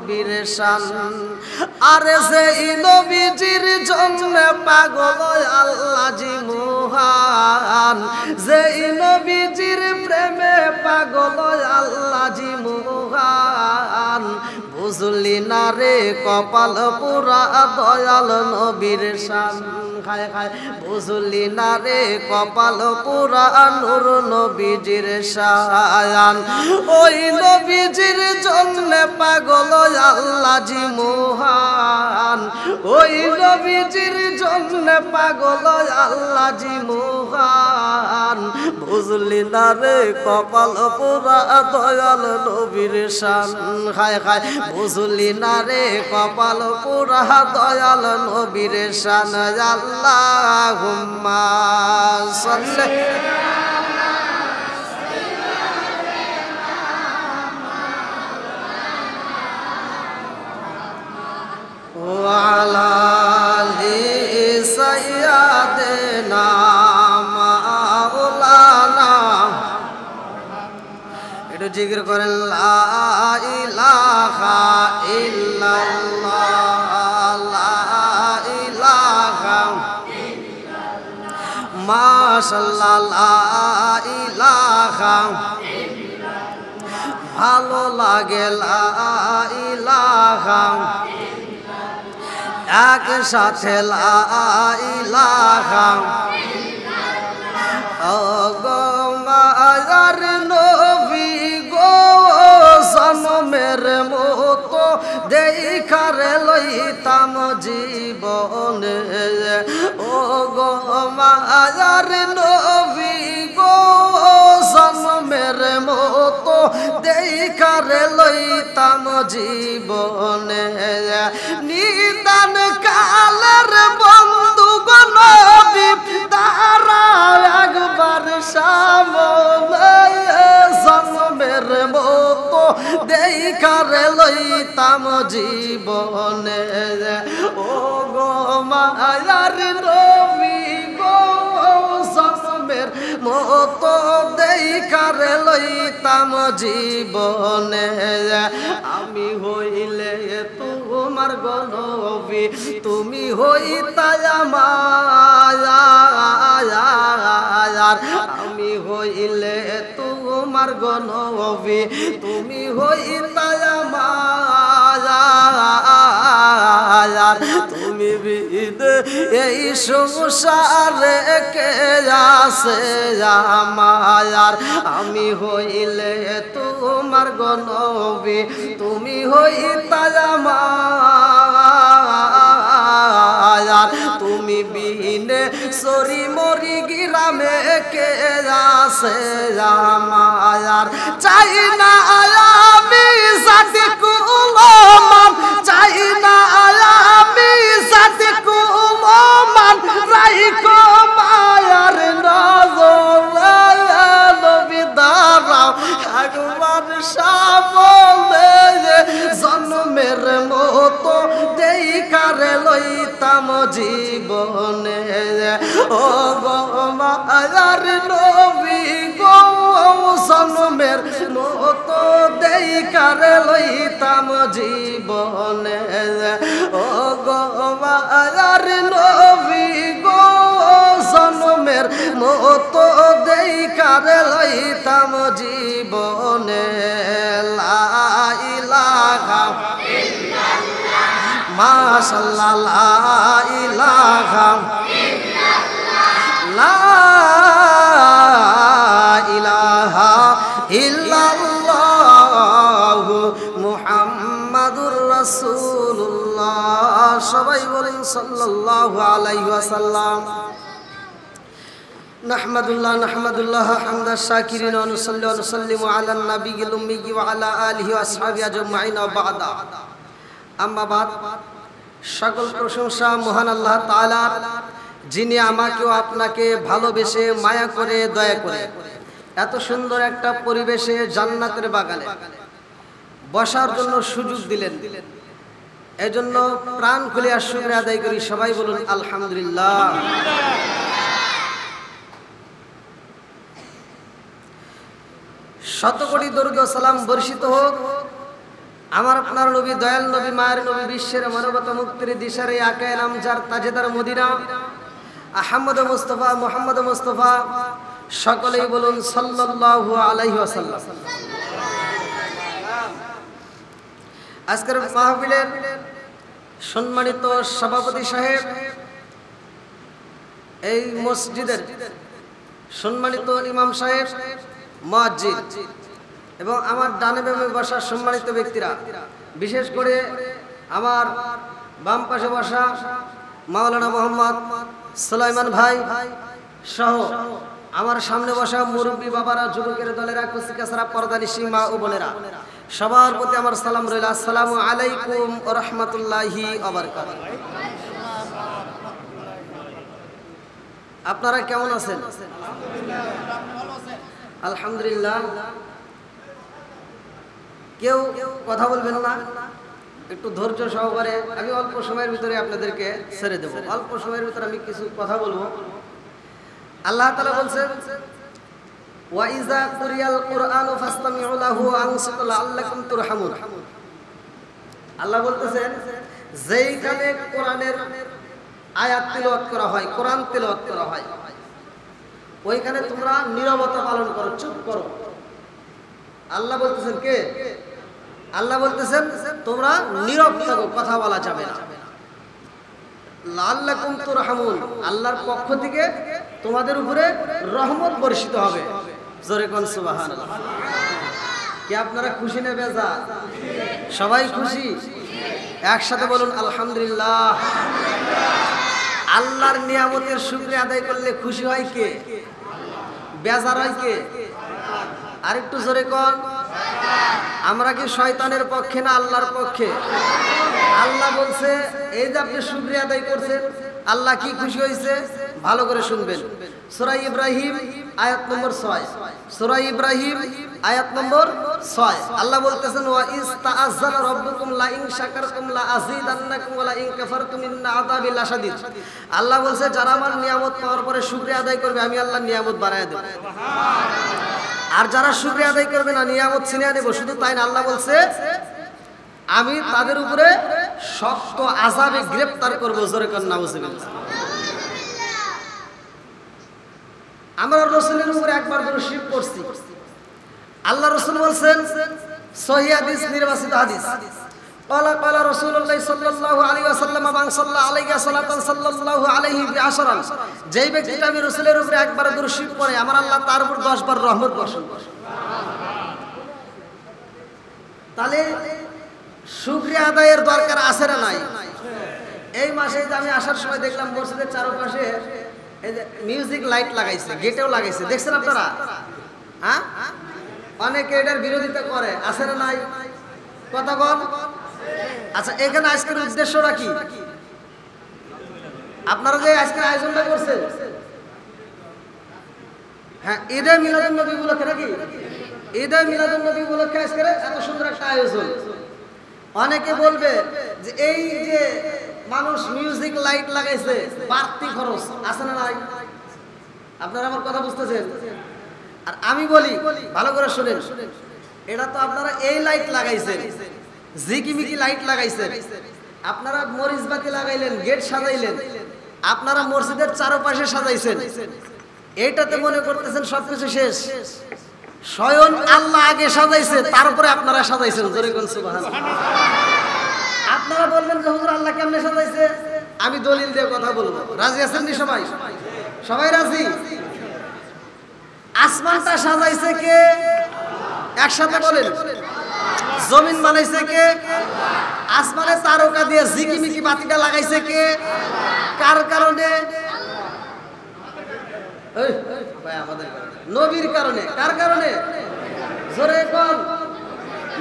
নবীর শান আরে সেই নবীজির জন্য পাগল আল্লাহ জি মহান যেই নবীজির প্রেমে পাগল আল্লাহ জি মহান বুঝলি না রে কপাল পুরা দয়াল নবীর শান খায় খায় বুঝলি না রে কপাল পুরা নূর নবীজির শান ওই নবীজির জন্য পাগল আল্লাহ জি মহান ওই নবীজির জন্য পাগল আল্লাহ জি মহান বুঝলি না রে কপাল পুরা দয়াল নবীর শান খায় খায় বুঝলি না রে কপাল পুরা দয়াল নবীর শান আল্লাহুম্মা সাল্লি ওয়ালা আলি সাইয়্যিদিনা মাওলানা একটু জিকির করেন লা ইলাহা ইল্লাল্লাহ লা ইলাহা মাশাআল্লাহ লা ইলাহা ভালো লাগে লা ইলাহা একসাথে লা ইলাহা ও গো মায়ার নবী গো জনমের মতো দেখার লইতাম জীবনে ও গো মায়ার নবী গো জনমের মতো দেখার লইতাম জীবনে নিদান কালের বন্ধু গো নবী তারা একবার সামনে জন্মের মতো দেখার লইতাম জীবনে ও গো মায়ার নবী গো জন্মের মতো দেখার লইতাম জীবনে আমি হইলে তোমার গো নবী তুমি হইতায় আমার আমি হইলে তোমার গো নবী তুমি হইতায় আমার তুমি বিদে এই সংসারে কে আছে আমার আমি হইলে তোমার গো নবী তুমি হইতায় আমার তুমি বিনে সরি মরি গ্রামে কে আছে আমার চাই না আমি সাথে কুলমান চাই না আমি সাথে কুলমান রাইকো মায়ার নজর নবী দাঁড়াও একবার সামনে জন্মের মতো দেখার লইতাম জীবনে ও গো মায়ার নবী গো জন্মের মতো দেখার লইতাম জীবনে ও গো মায়ার নবী গো জন্মের মতো দেখার লইতাম জীবনে লা ইলাহা ইল্লাল্লাহ মাশাআল্লাহ লা ইলাহা ইল্লাল্লাহ লা ইলাহা ইল্লাল্লাহ মুহাম্মাদুর রাসূলুল্লাহ সবাই বলেন সাল্লাল্লাহু আলাইহি ওয়াসাল্লাম নাহমাদুল্লাহ নাহমাদুল্লাহ হামদা শাকিরিন ওয়া নুসাল্লি ওয়া নুসাল্লিমু আলা নাবিয়িল উম্মি ওয়া আলা আলিহি ওয়া আসহাবিহি আজমাইন ওয়া বা'দা আম্মা বাদ সকল প্রশংসা মহান আল্লাহ তাআলার যিনি আমাকেও আপনাকে ভালোবেসে মায়া করে দয়া করে এত সুন্দর একটা পরিবেশে জান্নাতের বাগানে বসার জন্য সুযোগ দিলেন এজন্য প্রাণ খুলে শুকরিয়া আদায় করি সবাই বলুন আলহামদুলিল্লাহ শত কোটি দরুদ ও সালাম বর্ষিত হোক আমার আপনার নবী, দয়াল নবী, মায়ের নবী, বিশ্বের মানবতা মুক্তির দিশারে আকায়ে নামজার তাজেদার মদিনা আহমদ মুস্তফা, মুহাম্মদ মুস্তফা, সকলেই বলুন সাল্লাল্লাহু আলাইহি ওয়াসাল্লাম। আজকের মাহফিলের সম্মানিত সভাপতি সাহেব, এই মসজিদের সম্মানিত ইমাম সাহেব, মুয়াজ্জিন এবং আমার ডানে বামে বসা সম্মানিত ব্যক্তিরা, বিশেষ করে আমার বাম পাশে বসা মাওলানা মোহাম্মদ সুলাইমান ভাই সহ আমার সামনে বসা মুরব্বী বাবারা, যুবকের দলেরা, কুচিকাছাড়া পর্দানিশী মা ও বোনেরা, সবার প্রতি আমার সালাম রইল। আসসালামু আলাইকুম ওয়া রাহমাতুল্লাহি ওয়া বারাকাতুহু। আপনারা কেমন আছেন? আলহামদুলিল্লাহ। কেউ কথা বলবেন না, একটু ধৈর্য সহকারে। আমি অল্প সময়ের ভিতরে আপনাদেরকে ছেড়ে দেব। অল্প সময়ের ভিতরে আমি কিছু কথা বলবো। আল্লাহ তাআলা বলছেন, ওয়া ইযা কুরিয়াল কুরআনু ফাসতামিউ লাহু ওয়া আনসিতু লাআল্লাকুম তুরহামুন। আল্লাহ বলতেছেন, যেইখানে কোরআনের আয়াত তিলাওয়াত করা হয়, কোরআন তিলাওয়াত করা হয়, ওইখানে তোমরা নীরবতা পালন করো, চুপ করো। আল্লাহ বলতেছেন, কে? আল্লাহ বলতেছেন তোমরা নীরব থাকো, কথা বলা যাবে না। লাআল্লাকুম তুরহামুন, আল্লাহর পক্ষ থেকে তোমাদের উপরে রহমত বর্ষিত হবে। জোরে কোন সুবহানাল্লাহ। কি আপনারা খুশি না বেজার? সবাই খুশি? একসাথে বলুন আলহামদুলিল্লাহ। আল্লাহর নিয়ামতের শুকরিয়া আদায় করলে খুশি হয় কে? বেজার হয় কে? আরেকটু জোরে কোন। আমরা কি শয়তানের পক্ষে না আল্লাহর পক্ষে? আল্লাহ বলছে, এই যে আপনি শুকরিয়া আদায় করছেন, আল্লাহ কি খুশি হয়েছে? ভালো করে শুনবেন। সূরা ইব্রাহিম আয়াত নম্বর 6। সূরা ইব্রাহিম আয়াত নম্বর 6 আল্লাহ বলতেছেন, ওয়া ইস্তাআযানা রাব্বুকুম লা ইন শাকারতুম লা আযীদান্নাকুম ওয়া লা ইন কাফারতুম ইন্না আযাবি লাশাদীদ। আল্লাহ বলছে, যারা আমার নিয়ামত পাওয়ার পরে শুকরিয়া আদায় করবে, আমি আল্লাহ নিয়ামত বাড়ায় দেব। আর যারা শুকরিয়া আদায় করবে না, নিয়ামত ছিনিয়ে নেব। শুধু তাই না, আল্লাহ বলছে আমি তাদের উপরে শক্ত আযাবে গ্রেফতার করব। জোরে কোন নাউযুবিল্লাহ। আমরা রাসূলের উপরে একবার দরুদ পড়ছি। আল্লাহ রাসূল বলেন, সহিহ হাদিস, নির্বাচিত হাদিস, ক্বালা ক্বালা রাসূলুল্লাহ সাল্লাল্লাহু আলাইহি ওয়াসাল্লাম মান সাল্লা আলাইহি সালাতান সাল্লাল্লাহু আলাইহি বিআশরান। যেই ব্যক্তিটা আমি রাসূলের উপরে একবার দরুদ পড়ে, আমার আল্লাহ তার উপর 10 বার রহমত বর্ষণ করে। তাহলে শুকরিয়া আদায়ের দরকার আছে না নাই? এই মাসে আমি আসার সময় দেখলাম মসজিদের চারপাশে এই যে মিউজিক লাইট লাগাইছে, গেটেও লাগাইছে, দেখছেন আপনারা? হ্যাঁ, অনেকে এটার বিরোধিতা করে, আছে না নাই? কথা বল। আচ্ছা, এখানে আজকের উদ্দেশ্যটা কি? আপনারা যে আজকের আয়োজনটা করছেন, হ্যাঁ, ঈদে মিলাদুন নবী উপলক্ষে নাকি? ঈদে মিলাদুন নবী উপলক্ষে আজকের এত সুন্দর একটা আয়োজন। অনেকে বলবে যে এই যে মানুষ মিউজিক লাইট লাগাইছে, বাড়তি খরচ আছে না নাই? আপনারা আমার কথা বুঝতেছেন? আর আমি বলি, ভালো করে শুনেন, এটা তো আপনারা এই লাইট লাগাইছেন, ঝিকিমিকি লাইট লাগাইছেন, আপনারা মরিচবাতি লাগাইলেন, গেট সাজাইলেন, আপনারা মসজিদের চারপাশে সাজাইছেন, এইটাতে মনে করতেছেন সবকিছু শেষ। স্বয়ং আল্লাহ আগে সাজাইছে, তারপরে আপনারা সাজাইছেন। জোরে কোন সুবহানাল্লাহ। আপনারা বলবেন যে হুজুর আল্লাহ কেমনে সাজাইছে? আমি দলিল দিয়ে কথা বলবো। রাজি আছেন নি সবাই? সবাই রাজি? আসমানটা সাজাইছে কে? একসাথে বলেন। জমিন বানাইছে কে? আসমানে তারকা দিয়ে ঝিকিমিকি বাতিটা লাগাইছে কে? কার কারণে? ভাই আমাদের নবীর কারণে। কার কারণে? জোরে কোন।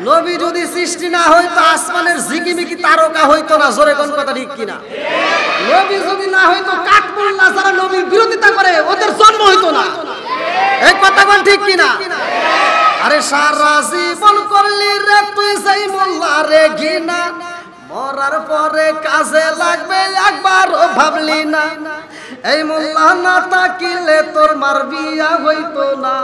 নবী যদি সৃষ্টি না হইতো, আসমানের ঝিকিমিকি তারকা হইতো না। জোরে কোন কথা ঠিক কিনা? নবী যদি না হইতো, কাঠমোল্লা যারা নবীর বিরোধিতা করে, ওদের জন্ম হইতো না। এই কথা কোন ঠিক কিনা? আরে সারা জীবন করলি রে তুই সেই মোল্লা রে ঘৃণা, মরার পরে কাজে লাগবে একবারও ভাবলি না। এই মোল্লা না থাকিলে তোর মার বিয়া হইতো না।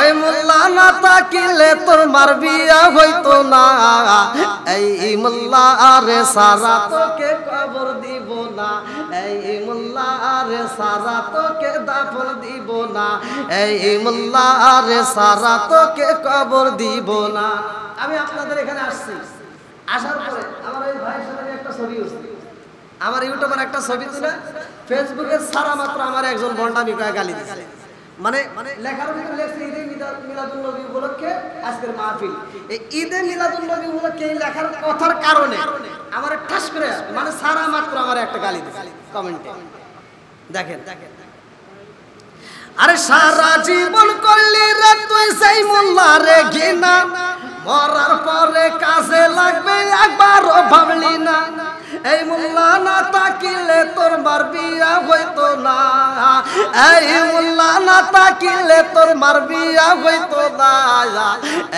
এই মোল্লা না তাকিলে তোমার বিয়া হইতো না, এই মোল্লা আরে সারা তোকে কবর দিব না, এই মোল্লা আরে সারা তোকে দাফন দিব না, এই মোল্লা আরে সারা তোকে কবর দিব না। আমি আপনাদের এখানে আসছি, আসার পরে আমার এই ভাইয়ের সাথে একটা ছবি উঠছে, আমার ইউটিউবের একটা ছবি তুলে ফেসবুকে সারা মাত্র আমার একজন বন্ডামি কয়ে গালি দিচ্ছে। মানে লেখার ভিতরে লেখছে ঈদে মিলাদুন নবী উপলক্ষে আজকের মাহফিল। এই ঈদে মিলাদুন নবী উপলক্ষে এই লেখার কথার কারণে আমার ঠাস করে মানে সারা মাত্র আমার একটা গালি দিচ্ছে কমেন্টে। দেখেন আরে সারা জীবন করলি রে তুই সেই মোল্লা রে ঘৃণা, মরার পরে কাজে লাগবে একবারও ভাবলি না, এই মোল্লা না তাকিলে তোর মার বিয়া হইতো না, এই মোল্লা না তাকিলে তোর মার বিয়া হইতো না,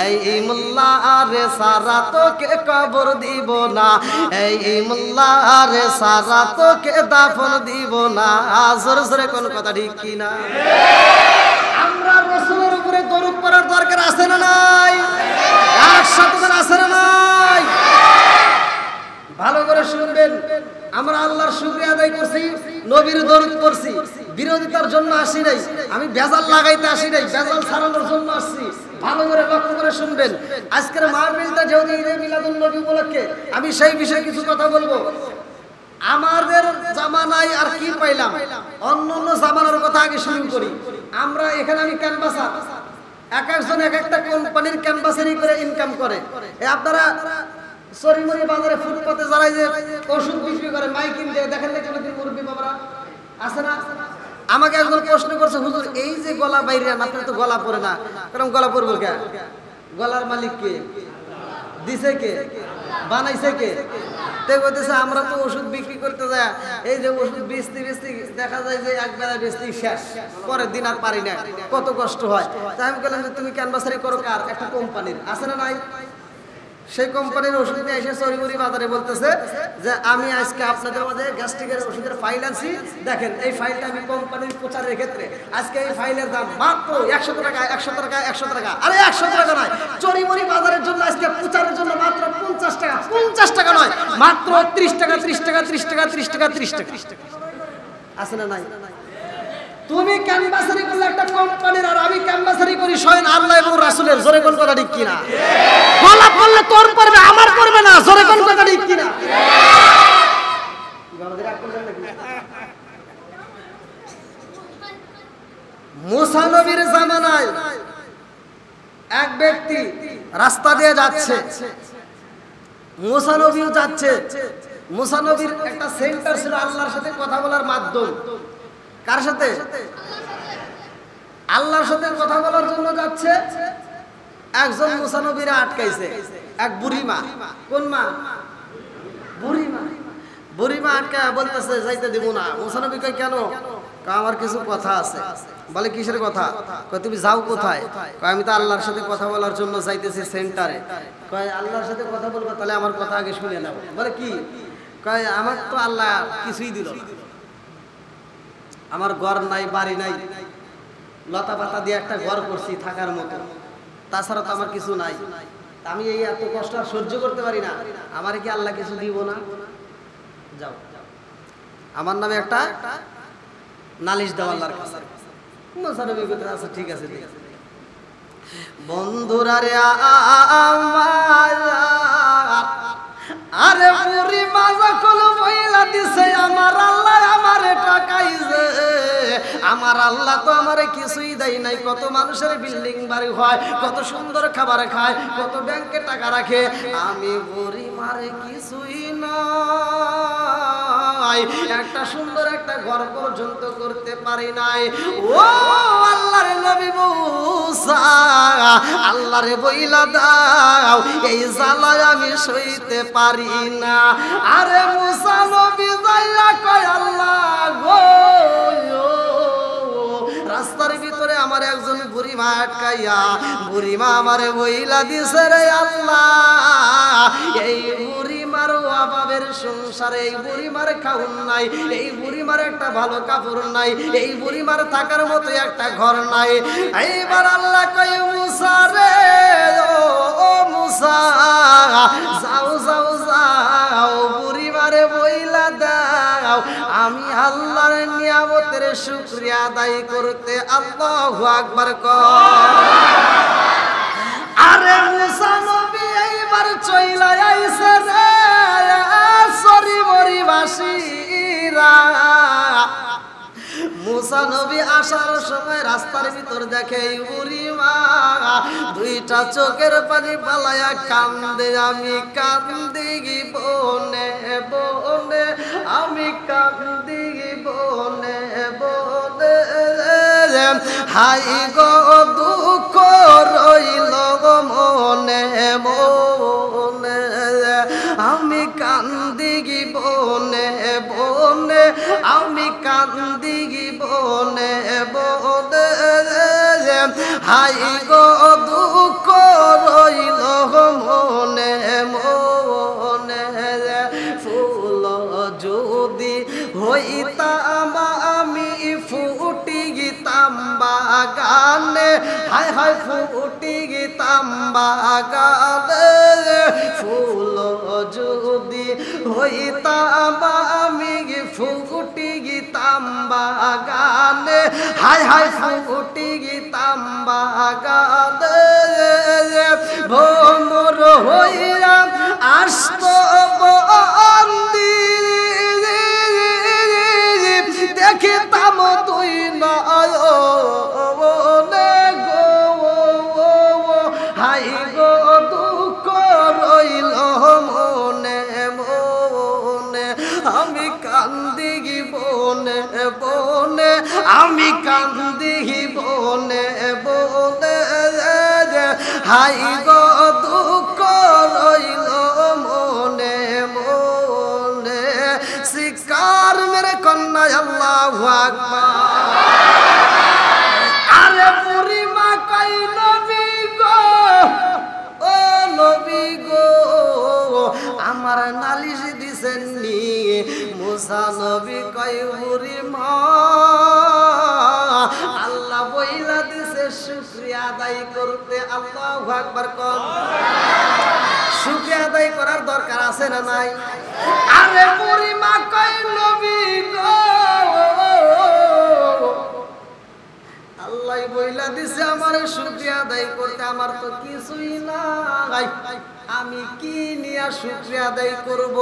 এই মোল্লা আরে সারা তোকে কবর দিব না, এই মোল্লা আরে সারা তোকে দাফন দিব না। জোরে জোরে কোন কথা ঠিক কিনা? আমরা রাসূলের উপরে দরুদ পড়ার দরকার আছে না নাই? একসাথে আছে না নাই? ভালো করে শুনবেন, আমরা আল্লাহর শুকরিয়া আদায় করছি, নবীর দরুদ পড়ছি, বিরোধিতার জন্য আসি নাই, আমি ভেজাল লাগাইতে আসি নাই, ভেজাল ছাড়ানোর জন্য আসছি। ভালো করে লক্ষ্য করে শুনবেন। আজকের মাহফিলটা যেহেতু ঈদে মিলাদুন নবী উপলক্ষে আমি সেই বিষয়ে কিছু কথা বলবো। আমাদের জামানায় আর কি পাইলাম, অন্য অন্য জামানার কথা আগে শুরু করি। আমরা এখানে আমি ক্যানভাসার, এক একজন এক একটা কোম্পানির ক্যানভাসারি করে ইনকাম করে। আপনারা সরিমরি বাজারে ফুটপাতে যারা যে ওষুধ বিক্রি করে মাইকিং দিয়ে দেখেন না কোনোদিন মুরব্বী বাবারা আছে না? আমাকে একজন প্রশ্ন করছে, হুজুর এই যে গলা বাইরে আপনার তো গলা পরে না, কারণ গলা পরবো কে? গলার মালিক কে? দিছে কে? বানাইছে কে? তে বলতেছে আমরা তো ওষুধ বিক্রি করতে যাই, এই যে ওষুধ বেচতে বেচতে দেখা যায় যে একবেলা বেচতেই শেষ, পরের দিন আর পারি না, কত কষ্ট হয়। তাই আমি বললাম যে তুমি ক্যানভাসারি করো কার? একটা কোম্পানির, আছে না নাই? সেই কোম্পানির ওষুধ নিয়ে এসে সরিমরি বাজারে বলতেছে যে আমি আজকে আপনাদের মাঝে গ্যাস্ট্রিকের ওষুধের ফাইল আনছি, দেখেন এই ফাইলটা আমি কোম্পানির প্রচারের ক্ষেত্রে আজকে এই ফাইলের দাম মাত্র 100 টাকা, 100 টাকা, 100 টাকা। আরে 100 টাকা নয়, চরিমরি বাজারের জন্য আজকে প্রচারের জন্য মাত্র 50 টাকা, 50 টাকা নয়, মাত্র 30 টাকা, 30 টাকা, 30 টাকা, 30 টাকা, 30 টাকা। আছে না নাই? তুমি ক্যানভাসারি করলে একটা কোম্পানির, আর আমি ক্যানভাসারি করি স্বয়ং আল্লাহ এবং রাসূলের। জোরে কোন কথা ঠিক কিনা? গলা পড়লে তোর পড়বে, আমার পড়বে না। জোরে কোন কথা ঠিক কিনা? মুসা নবীর জামানায় এক ব্যক্তি রাস্তা দিয়ে যাচ্ছে, মুসা নবীও যাচ্ছে। মুসা নবীর একটা সেন্টার ছিল আল্লাহর সাথে কথা বলার মাধ্যম। কার সাথে? আল্লাহর সাথে কথা বলার জন্য যাচ্ছে। একজন মুসা নবীরা আটকাইছে, এক বুড়িমা। কোন মা? বুড়িমা। বুড়িমা আটকায় বলতেছে যাইতে দিব না। মুসা নবী কয় কেন? আমার কিছু কথা আছে। বলে কিসের কথা? কয় তুমি যাও কোথায়? কয় আমি তো আল্লাহর সাথে কথা বলার জন্য যাইতেছি সেন্টারে। কয় আল্লাহর সাথে কথা বলবো, তাহলে আমার কথা আগে শুনে নাও। বলে কি? কয় আমার তো আল্লাহ কিছুই দিল না, আমার ঘর নাই, বাড়ি নাই, লতা পাতা দিয়ে একটা ঘর করছি থাকার মতো, তাছাড়া তো আমার কিছু নাই। আমি এই এত কষ্ট আর সহ্য করতে পারি না, আমার কি আল্লাহ কিছু দিব না? যাও, আমার নামে একটা নালিশ দাও আল্লাহর কাছে। আচ্ছা ঠিক আছে। বন্ধুরা রে আরে পুরি মাজা কল বইলা দিছে আমার আল্লাহ আমারে টাকাইছে। আমার আল্লাহ তো আমারে কিছুই দেয় নাই। কত মানুষের বিল্ডিং বাড়ি হয়, কত সুন্দর খাবার খায়, কত ব্যাংকে টাকা রাখে, আমি বুড়ি মারে কিছুই নাই, একটা সুন্দর একটা ঘর পর্যন্ত করতে পারি নাই। ও আল্লাহর নবী মুসা, আল্লাহরে বইলা দাও এই জ্বালায় আমি সইতে পারি না। আরে মুসা নবী যাইয়া কয় আল্লাহ গো, রাস্তার ভিতরে আমার একজন বুড়িমা আটকাইয়া, বুড়িমা আমারে বইলা দিছে রে আল্লাহ এই বুড়িমার অভাবের সংসারে এই বুড়িমার খাউন নাই, এই বুড়িমার একটা ভালো কাপড় নাই, এই বুড়িমার থাকার মতো একটা ঘর নাই। এইবার আল্লাহ কয় মুসা রে, ও মুসা, যাও যাও যাও বুড়িমারে বইলা দাও আমি আল্লাহর নিয়ামতের শুকরিয়া আদায় করতে। আল্লাহু আকবার কর। আরে মুসা নবী এইবার চইলা আইছে রে সরি মরিবাসীরা। মুসা নবী আসার সময় রাস্তার ভিতর দেখে বুড়িমা দুইটা চোখের পানি পালায়া কান্দে। আমি কান্দি বনে বনে, আমি কান্দি বনে বনে, হাই গো দুঃখ রইল মনে মনে, আমি কান্দি বনে বনে, আমি কান্দি বনে বনে, হাই গো দুঃখ রইল মনে মনে। ফুল যদি হইতাম আমি ফুটি গিতাম বাগানে, হায় হায় ফুটি গিতাম বাগানে। ফুল যদি হইতাম আমি ফুটি গিতাম বাগানে, হায় হায় ফুটি গিতাম বাগানে। ভোমর হইয়া আসত বন্দি, দেখিতাম তুই নয়নে গো, হাই গো দুঃখ রইল মনে মনে, আমি কান্দি বনে বনে, আমি কান্দি বনে বনে, হাই গো দুঃখ রইল মনে মনে। শিকার মেরে কন্যা আল্লাহু আকবার। আরে বুড়িমা কই নবী গো, ও নবী গো, আমার নালিশ দিছেন নি? মুসা নবী কই বুড়িমা আল্লাহ বইলা দিছে শুকরিয়া আদায় করতে। আল্লাহু আকবার কর। শুকরিয়া আদায় করার দরকার আছে না নাই? আরে বুড়িমা কই নবী গো, আল্লাহ বইলা দিছে আমার শুকরিয়া আদায় করতে, আমার তো কিছুই নাই, আমি কি নিয়ে শুকরিয়া আদায় করব?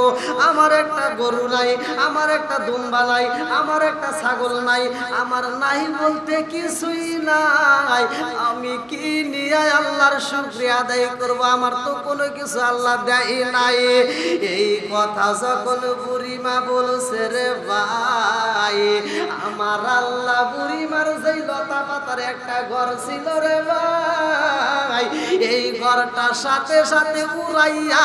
আমার একটা গরু নাই, আমার একটা দুম্বা নাই, আমার একটা ছাগল নাই, আমার নাই বলতে কিছুই নাই, আমি কি নিয়ে আল্লাহর শুকরিয়া আদায় করব? আমার তো কোনো কিছু আল্লাহ দেয় নাই। এই কথা যখন বুড়িমা বলছে রে ভাই, আমার আল্লাহ বুড়িমার যেই লতা পাতার একটা ঘর ছিল রে ভাই, এই ঘরটা সাথে সাথে উড়াইয়া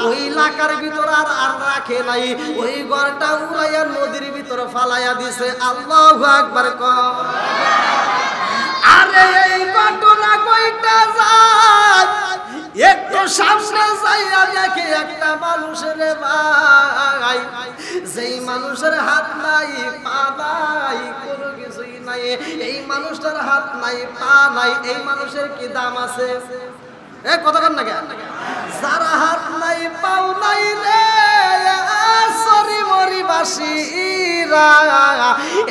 ওই এলাকার ভিতর আর রাখে নাই, ওই ঘরটা উড়াইয়া নদীর ভিতর ফালাইয়া দিছে। আল্লাহু আকবার কর। আরে এই ঘটনা কইটা যায়, একটু সামনে যাইয়া দেখে একটা মানুষের ভাই, যেই মানুষের হাত নাই পা নাই কোনো কিছুই নাই, এই মানুষটার হাত নাই পা নাই, এই মানুষের কি দাম আছে? কথা কন না কেন? যারা হাত নাই পাও নাই রে সরি মরিবাসীরা,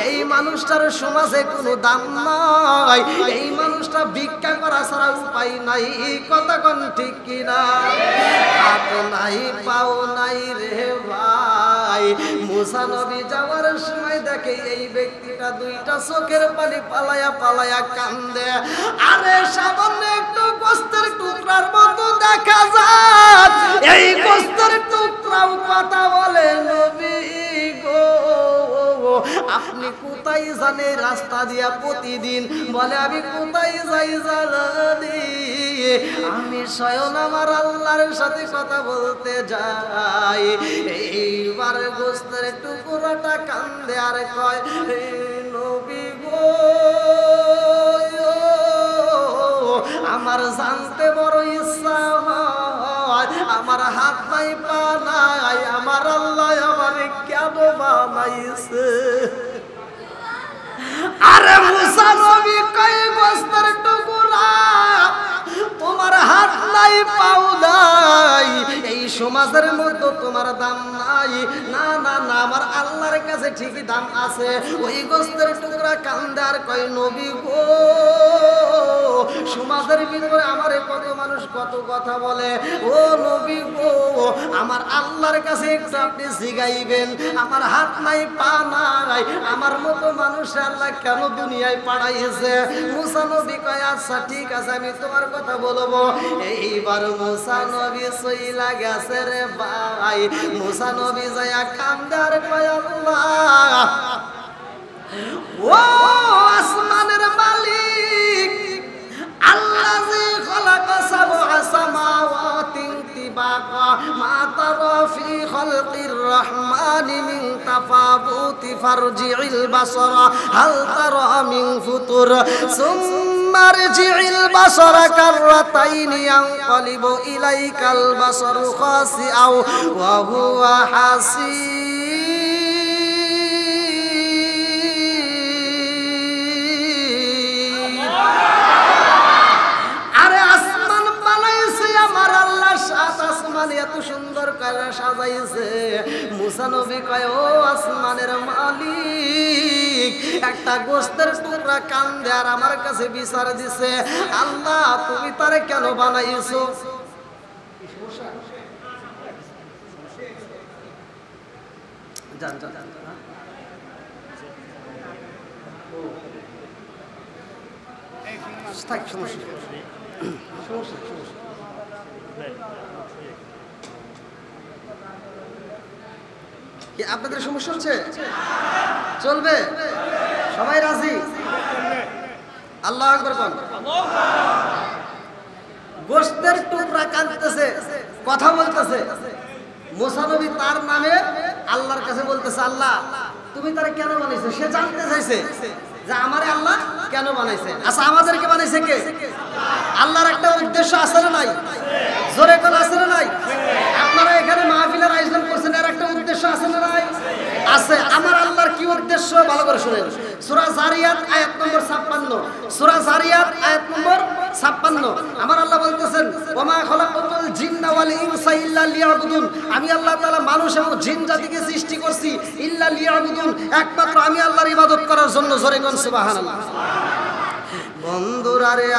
এই মানুষটার সমাজে কোনো দাম নাই, এই মানুষটা ভিক্ষা করা ছাড়া উপায় নাই। কথা কন ঠিক কিনা? হাত নাই পাও নাই রে ভাই। মুসা নবী যাওয়ার সময় দেখে এই ব্যক্তিটা দুইটা চোখের পানি পালায়া পালায়া কান্দে। আরে সামান্য একটু গোস্তের টুকরার মতো দেখা যায়, এই গোস্তের টুকরাও কথা বলে নবী গো, আপনি কোথায় জানে? রাস্তা দিয়া প্রতিদিন বলে আমি কোথায় যাই জানি, আমি স্বয়ং আমার আল্লাহর সাথে কথা বলতে যাই। এইবার গোস্তের টুকরাটা কান্দে আর কয় নবী গো, আমার জানতে বড় ইচ্ছা হয় আমার হাত নাই পা নাই, আমার আল্লাহ আমারে কেন বানাইছে? আরে মুসা নবী কই গোস্তের টুকরা, তোমার হাত নাই পাও নাই, এই সমাজের মধ্যে তোমার দাম নাই। না না না, আমার আল্লাহর কাছে ঠিকই দাম আছে। ওই গোস্তের টুকরা কান্দে আর কয় নবী গো, সমাজের ভিতরে আমারে কত মানুষ কত কথা বলে, ও নবী গো আমার আল্লাহর কাছে একটু আপনি জিগাইবেন, আমার হাত নাই পা নাই, আমার মতো মানুষ আল্লাহ কেন দুনিয়ায় পাঠাইছে? মুসা নবী কয় আচ্ছা ঠিক আছে, আমি তোমার কথা বলবো। এইবার মুসা নবী সইলা গেছে রে ভাই। মুসা নবী যায়া কান্দে আর কয় আল্লাহ, ও আসমানের মালিক, আল্লাযী খালাকা সাবআ সামাওয়াতিন তিবাকা, মা তারা ফি খালকির রহমানি মিন তাফাবুতি ফারজি'ল বাসারা হাল তারা মিন ফুতুর সুম্মা রজি'ল বাসারা কাররাতাইনি ইয়ানকালিবু ইলাইকাল বাসারু খাসিআও ওয়া হুয়া হাসির। এত সুন্দর করে সাজাইছে। মুসা নবী কয় ও আসমানের মালিক, একটা গোস্তের টুকরা কান্দে আর আমার কাছে বিচার দিছে, আল্লাহ তুমি তারে কেন বানাইছো? জান জান কি আপনাদের সমস্যা হচ্ছে? চলবে? সবাই রাজি? আল্লাহু আকবার বল। গোশতের টুকরা কাঁদতেছে, কথা বলতেছে। মুসা নবী তার নামে আল্লাহর কাছে বলতেছে, আল্লাহ তুমি তারে কেন বানাইছো? সে জানতে চাইছে যে আমারে আল্লাহ কেন বানাইছে। আচ্ছা আমাদেরকে বানাইছে কে? আল্লাহর একটা উদ্দেশ্য আছে না নাই? জোরে কোন আছে না নাই? আপনারা এখানে মাহফিলের আয়োজন করছেন, এর একটা উদ্দেশ্য আছে না নাই? আছে। আমার আল্লাহর কি উদ্দেশ্য ভালো করে শুনেন। সূরা জারিয়াত আয়াত নম্বর 56, সূরা জারিয়াত আয়াত নম্বর 56 আমার আল্লাহ বলতেছেন, ওমা খলাকাতুল জিন্না ওয়াল ইনসা ইল্লা লিয়াবুদুন, আমি আল্লাহ তাআলা মানুষ এবং জিন জাতিকে সৃষ্টি করছি ইল্লা লিয়াবুদুন, একমাত্র আমি আল্লাহর ইবাদত করার জন্য। জোরে কোন সুবহানাল্লাহ। বন্ধুরা রে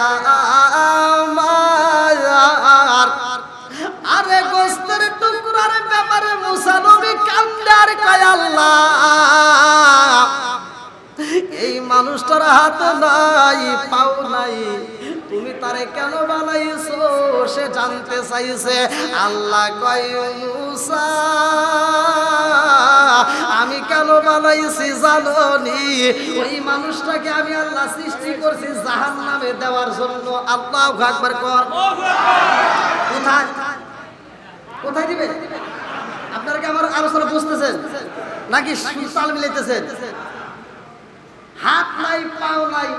আমার, আরে গোস্তের টুকরার ব্যাপারে মুসা নবী কান্দে আর কয় আল্লাহ এই মানুষটার হাত নাই পাও নাই, তুমি তারে কেন বানাইছো? সে জানতে চাইছে। আল্লাহ কয় মুসা আমি কেন বানাইছি জানোনি? ওই মানুষটাকে আমি আল্লাহ সৃষ্টি করছি জাহান্নামে দেওয়ার জন্য। আল্লাহু আকবার কর। কোথায় কোথায় দিবে? আপনারা কি আমার আলোচনা বুঝতেছেন নাকি তাল মিলাইতেছেন? হাত নাই পাও নাই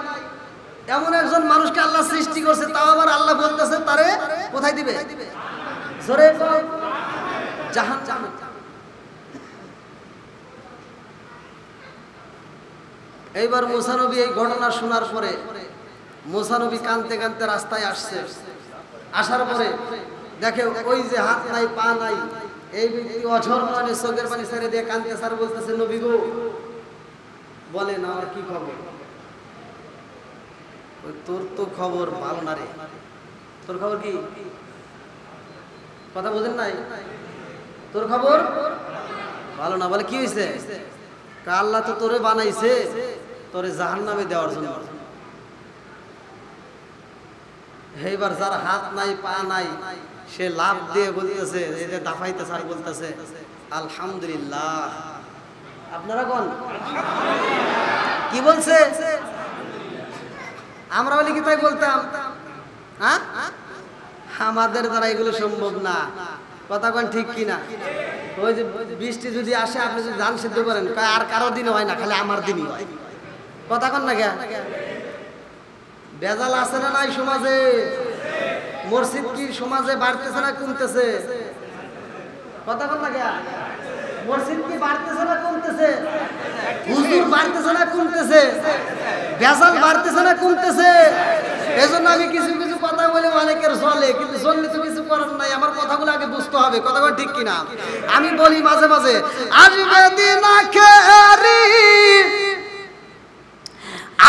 এমন একজন মানুষকে আল্লাহ সৃষ্টি করছে, তাও আবার আল্লাহ বলতেছে তারে কোথায় দিবে? জোরে বল, জাহান্নামে। এইবার মুসা নবী এই ঘটনা শোনার পরে মুসা নবী কাঁদতে কাঁদতে রাস্তায় আসছে। আসার পরে দেখে ওই যে হাত নাই পা নাই, এই ব্যক্তি অঝর নয়নে চোখের পানি ছেড়ে দিয়ে কাঁদতে স্যার বলতেছে, নবী গো বলেন আমার কি খবর? তোর তো খবর ভালো না রে। তোর খবর কি? কথা বোঝেন নাই? তোর খবর ভালো না। বলে কি হয়েছে? আল্লাহ তো তোরে বানাইছে তোরে জাহান্নামে দেওয়ার জন্য। এইবার যার হাত নাই পা নাই সে লাভ দিয়ে বলতেছে, এই যে দাফাইতেছে আর বলতেছে আলহামদুলিল্লাহ। আপনারা কোন কি বলছে? আমরা বলি কি তাই বলতাম? হ্যাঁ, আমাদের দ্বারা এগুলো সম্ভব না। কথা কোন ঠিক কিনা? ওই যে বৃষ্টি যদি আসে, আপনি যদি ধান সিদ্ধ করেন, আর কারো দিন হয় না, খালি আমার দিনই হয়। কথা কোন না? বেজাল আছে না নাই সমাজে? মসজিদ কি সমাজে বাড়তেছে না কমতেছে? কথা বল না কেন? মসজিদ কি বাড়তেছে না কমতেছে? হুজুর বাড়তেছে না কমতেছে? ভেজাল বাড়তেছে না কমতেছে? এজন্য আমি কিছু কিছু কথা বলে অনেকের চলে, কিন্তু চললে তো কিছু করার নাই। আমার কথাগুলো আগে বুঝতে হবে, কথাগুলো ঠিক কিনা। আমি বলি মাঝে মাঝে, আসবে দিন আখেরি,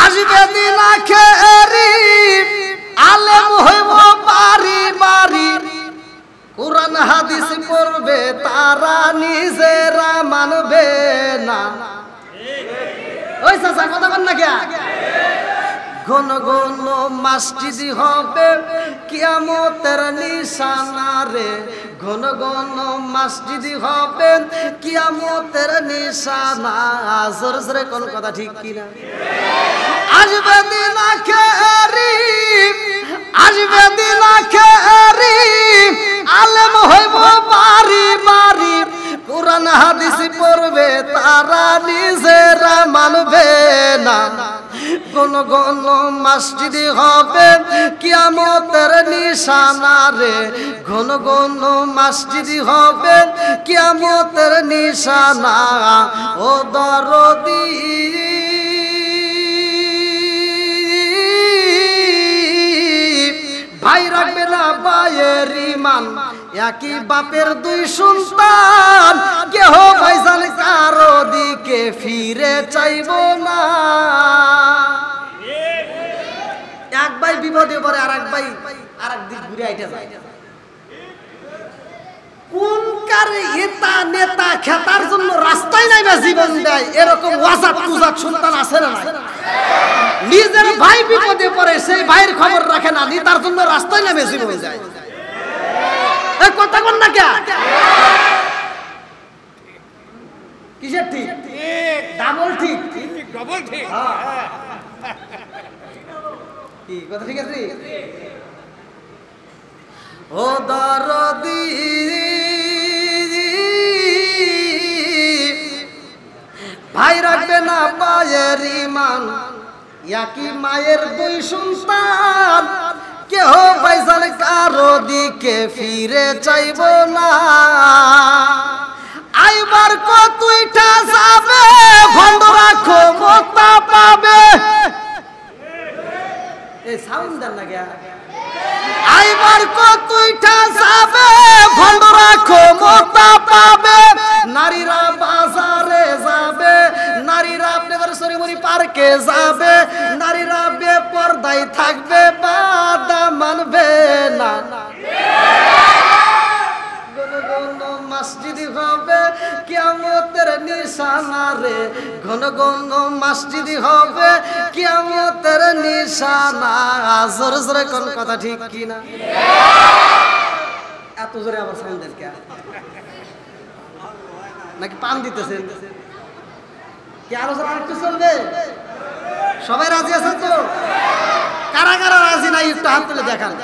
আসবে দিন আখেরি, আলেম হইব বাড়ি বাড়ি, কোরআন হাদিস পড়বে তারা নিজেরা মানবে না। ওই চাচা কথা বল না কে? ঘন ঘন মসজিদ হবে কিয়ামতের নিশানা রে, ঘন ঘন মসজিদ হবে কিয়ামতের নিশানা। জোরে জোরে কোন কথা ঠিক কিনা? আসবে দিন আখেরি, আসবে দিন আখেরি, আলেম হইব বাড়ি বাড়ি, কোরআন হাদিস পড়বে তারা নিজেরা মানবে না। কোন কোন মসজিদ হবে কিয়ামতের নিশানা রে, ঘন ঘন মসজিদ হবে কিয়ামতের নিশানা। ও দরদি ভাই রাখবে না ভাইয়ের ঈমান, একই বাপের দুই সন্তান, কেহ ভাইজান কারো দিকে ফিরে চাইব না। এক ভাই বিপদে পড়ে আর এক ভাই আর এক দিক ঘুরে আইটা যায়। কোন কারে এটা নেতা খেতার জন্য রাস্তায় নাইবা জীবন দেয়, এরকম ওয়াজাত কুজাত সন্তান আছে না? নিজের ভাই বিপদে পড়ে সেই ভাইয়ের খবর রাখে না, নেতার জন্য রাস্তায় নামে জীবন যায়। এই কথা কোন না কে? কিসের ঠিক? ডাবল ঠিক, ডাবল ঠিক। কি কথা ঠিক আছে? ও দরদি ভাই রাখবে না ভাইয়ের ঈমান, একই মায়ের দুই সন্তান, কেহ ভাইজান কারো দিকে ফিরে চাইব না। আইবার কতইটা যাবে, ভন্ডরা ক্ষমতা পাবে। এই সাউন্ড দেন না কে? আইবার কতইটা যাবে, ভন্ডরা ক্ষমতা পাবে। নারীরা বাজারে যাবে, নারীরা আপনাদের সরিমরি পার্কে যাবে, নারীরা বেপরদায় থাকবে, বাধা মানবে না। মসজিদ হবে কিয়ামতের নিশানা রে, ঘন ঘন মসজিদ হবে কিয়ামতের নিশানা। জোরে জোরে কোন কথা ঠিক কিনা? এত জোরে আবার সাউন্ড দেন কে? নাকি পান দিতেছেন? কি আলোচনা একটু চলবে? সবাই রাজি আছেন তো? কারা কারা রাজি নাই একটু হাত তুলে দেখান।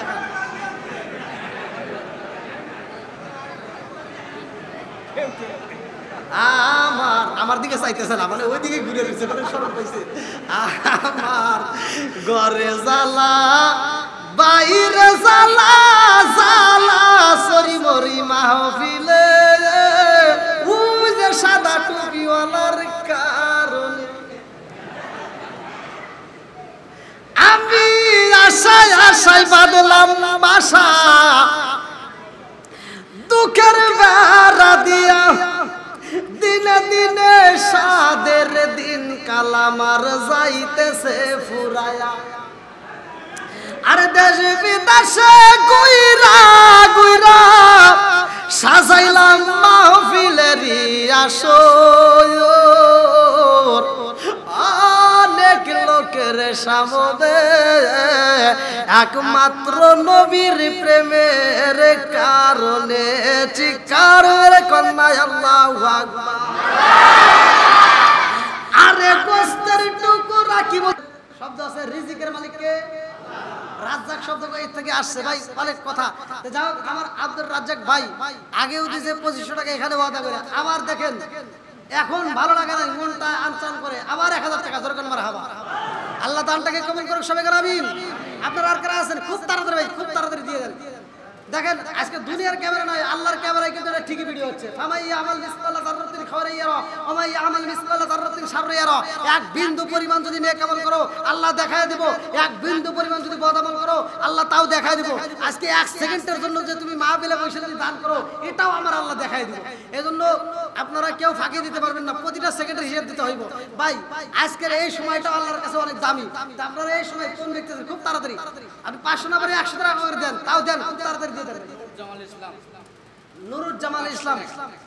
আমার দিকে চাইতেছে না, মানে ওই দিকে ঘুরে দিচ্ছে, মানে সরব পাইছে। আমার ঘরে জ্বালা বাইরে জ্বালা, জ্বালা সরি মরি মাহফিলে, ওই যে সাদা টুপিওয়ালার কারণে আমি আশায় আশায় বাঁধলাম বাসা, দুঃখের বেড়া দিয়া দিনে দিনে সাদের দিন কালামার যাইতেছে ফুরায়া। আর দেশ বিদেশে গুইরা গুইরা সাজাইলাম মাহফিলেরই আসর, অনেক লোকের সামনে একমাত্র নবীর প্রেমের কারণে চিৎকার কন্যায় আল্লাহু আকবার। আরে গোস্তের টুকরা কি শব্দ আছে, রিজিকের মালিককে রাজ্জাক শব্দ থেকে আসছে ভাই, অনেক কথা। যাও আমার আব্দুর রাজ্জাক ভাই আগেও দিয়েছে 2500 টাকা এখানে ওয়াদা করে, আবার দেখেন এখন ভালো লাগে না, মনটা আনচান করে আবার 1000 টাকা জোর করে মারহাবা। আল্লাহ দানটাকে কমেন্ট করুক সবাই, আমিন। আপনারা আর কারা আছেন খুব তাড়াতাড়ি ভাই, খুব তাড়াতাড়ি দিয়ে দেন। দেখেন আজকে দুনিয়ার ক্যামেরা নয়, আল্লাহর ক্যামেরায় কিন্তু এটা ঠিকই ভিডিও হচ্ছে। ফামাই আমাল মিসকালা যাররাতিন খায়রান ইয়ারা ওয়া মাই আমাল মিসকালা যাররাতিন শাররান ইয়ারা। এক বিন্দু পরিমাণ যদি নেক আমল করো আল্লাহ দেখায় দিব, এক বিন্দু পরিমাণ যদি বদ আমল করো আল্লাহ তাও দেখায় দিব। আজকে এক সেকেন্ডের জন্য যে তুমি মাহফিলে বসে যদি দান করো এটাও আমার আল্লাহ দেখায় দিব। এজন্য আপনারা কেউ ফাঁকি দিতে পারবেন না, প্রতিটা সেকেন্ডের হিসাব দিতে হইব। ভাই আজকের এই সময়টা আল্লাহর কাছে অনেক দামি। আপনারা এই সময় কোন দেখতেছেন খুব তাড়াতাড়ি, আপনি 500 না পারে 100 টাকা করে দেন, তাও দেন, খুব তাড়াতাড়ি দিয়ে দেন। নুরুজ্জামাল ইসলাম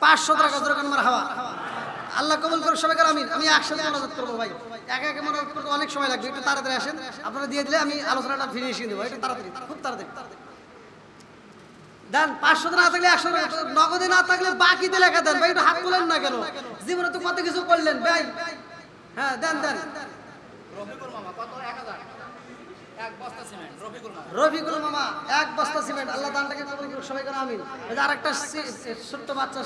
500 টাকা ধরে কান মারহাবা। আল্লাহ কবুল করুক সবাইকে আমিন। আমি একসাথে মোনাজাত করব ভাই, একা একা মোনাজাত করতে অনেক সময় লাগবে, একটু তাড়াতাড়ি আসেন। আপনারা দিয়ে দিলে আমি আলোচনাটা ফিনিশিং দেব, একটু তাড়াতাড়ি, খুব তাড়াতাড়ি দেন। 500 না থাকলে 100 টাকা, নগদে না থাকলে বাকিতে লেখা দেন ভাই, একটু হাত তোলেন না কেন? জীবনে তো কত কিছু করলেন ভাই। হ্যাঁ দেন দেন। রফিকুল মামা কত? 1000 এক বস্তা সিমেন্ট। রফিকুল মামা এক বস্তা সিমেন্ট, আল্লাহ দানটাকে কবুল করুক সবাই করে আমিন। আরেকটা ছোট্ট বাচ্চা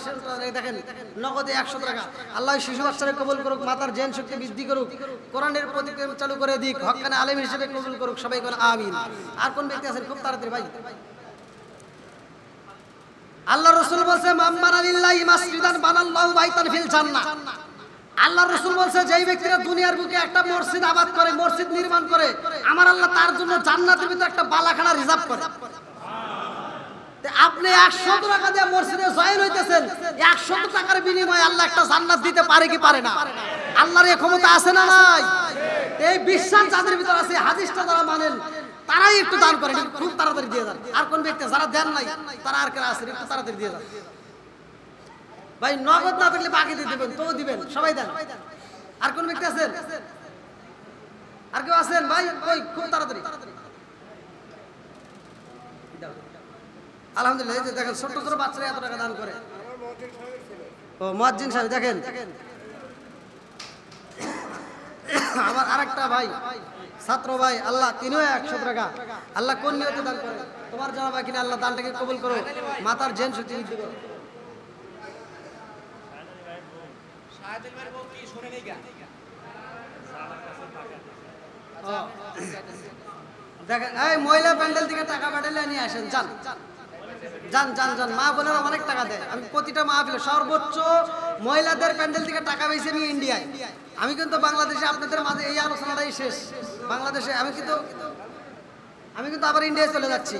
দেখেন নগদে 100 টাকা। আল্লাহ শিশু বাচ্চাকে কবুল করুক, মাতার জেন শক্তি বৃদ্ধি করুক, কোরআনের প্রতিক্রম চালু করে দিক, হক্কানে আলেম হিসেবে কবুল করুক সবাই করে আমিন। আর কোন ব্যক্তি আছেন খুব তাড়াতাড়ি ভাই? আল্লাহ রাসূল বলেছে মান বানালিল্লাহি মাসজিদান বানাল্লাহু বাইতান ফিল জান্নাহ। আল্লাহ রাসূল বলেছে যেই ব্যক্তিরা দুনিয়ার বুকে একটা মসজিদ আবাদ করে, মসজিদ নির্মাণ করে, আমার আল্লাহ তার জন্য জান্নাতের ভিতরে একটা বালাখানা রিজার্ভ করে। আপনি 100 টাকা দিয়ে মসজিদে জয়েন হইতেছেন, 100 টাকার বিনিময়ে আল্লাহ একটা জান্নাত দিতে পারে কি পারে না? আল্লাহর এই ক্ষমতা আছে না নাই? এই বিশ্বাস যাদের ভিতর আছে, হাদিসটা যারা মানেন তারাই একটু দান করেন, খুব তাড়াতাড়ি দিয়ে দেন। আর কোন ব্যক্তি যারা দেন নাই তারা আর কারা আছে, একটু তাড়াতাড়ি দিয়ে দেন ভাই। নগদ না থাকলে বাকি দিয়ে দিবেন, তো দিবেন, সবাই দেন। আর কোন ব্যক্তি আছেন? আর কেউ আছেন ভাই? কই খুব তাড়াতাড়ি। আলহামদুলিল্লাহ, এই যে দেখেন ছোট ছোট বাচ্চারা এত টাকা দান করে। ও মুয়াজ্জিন সাহেব দেখেন। আমার আরেকটা ভাই ছাত্র ভাই, আল্লাহ তিনিও 100 টাকা। আল্লাহ কোন নিয়তে দান করে তোমার জানা বাকি না, আল্লাহ দানটাকে কবুল করো, মাতার জেন শক্তি বৃদ্ধি করো। দেখেন এই মহিলা প্যান্ডেল থেকে টাকা পাঠালে নিয়ে আসেন, যান যান যান যান। মা বোনেরা অনেক টাকা দেয়। আমি প্রতিটা মাহফিলে সর্বোচ্চ মহিলাদের প্যান্ডেল থেকে টাকা পেয়েছি আমি ইন্ডিয়ায়। আমি কিন্তু বাংলাদেশে আপনাদের মাঝে এই আলোচনাটাই শেষ। বাংলাদেশে আমি কিন্তু আবার ইন্ডিয়ায় চলে যাচ্ছি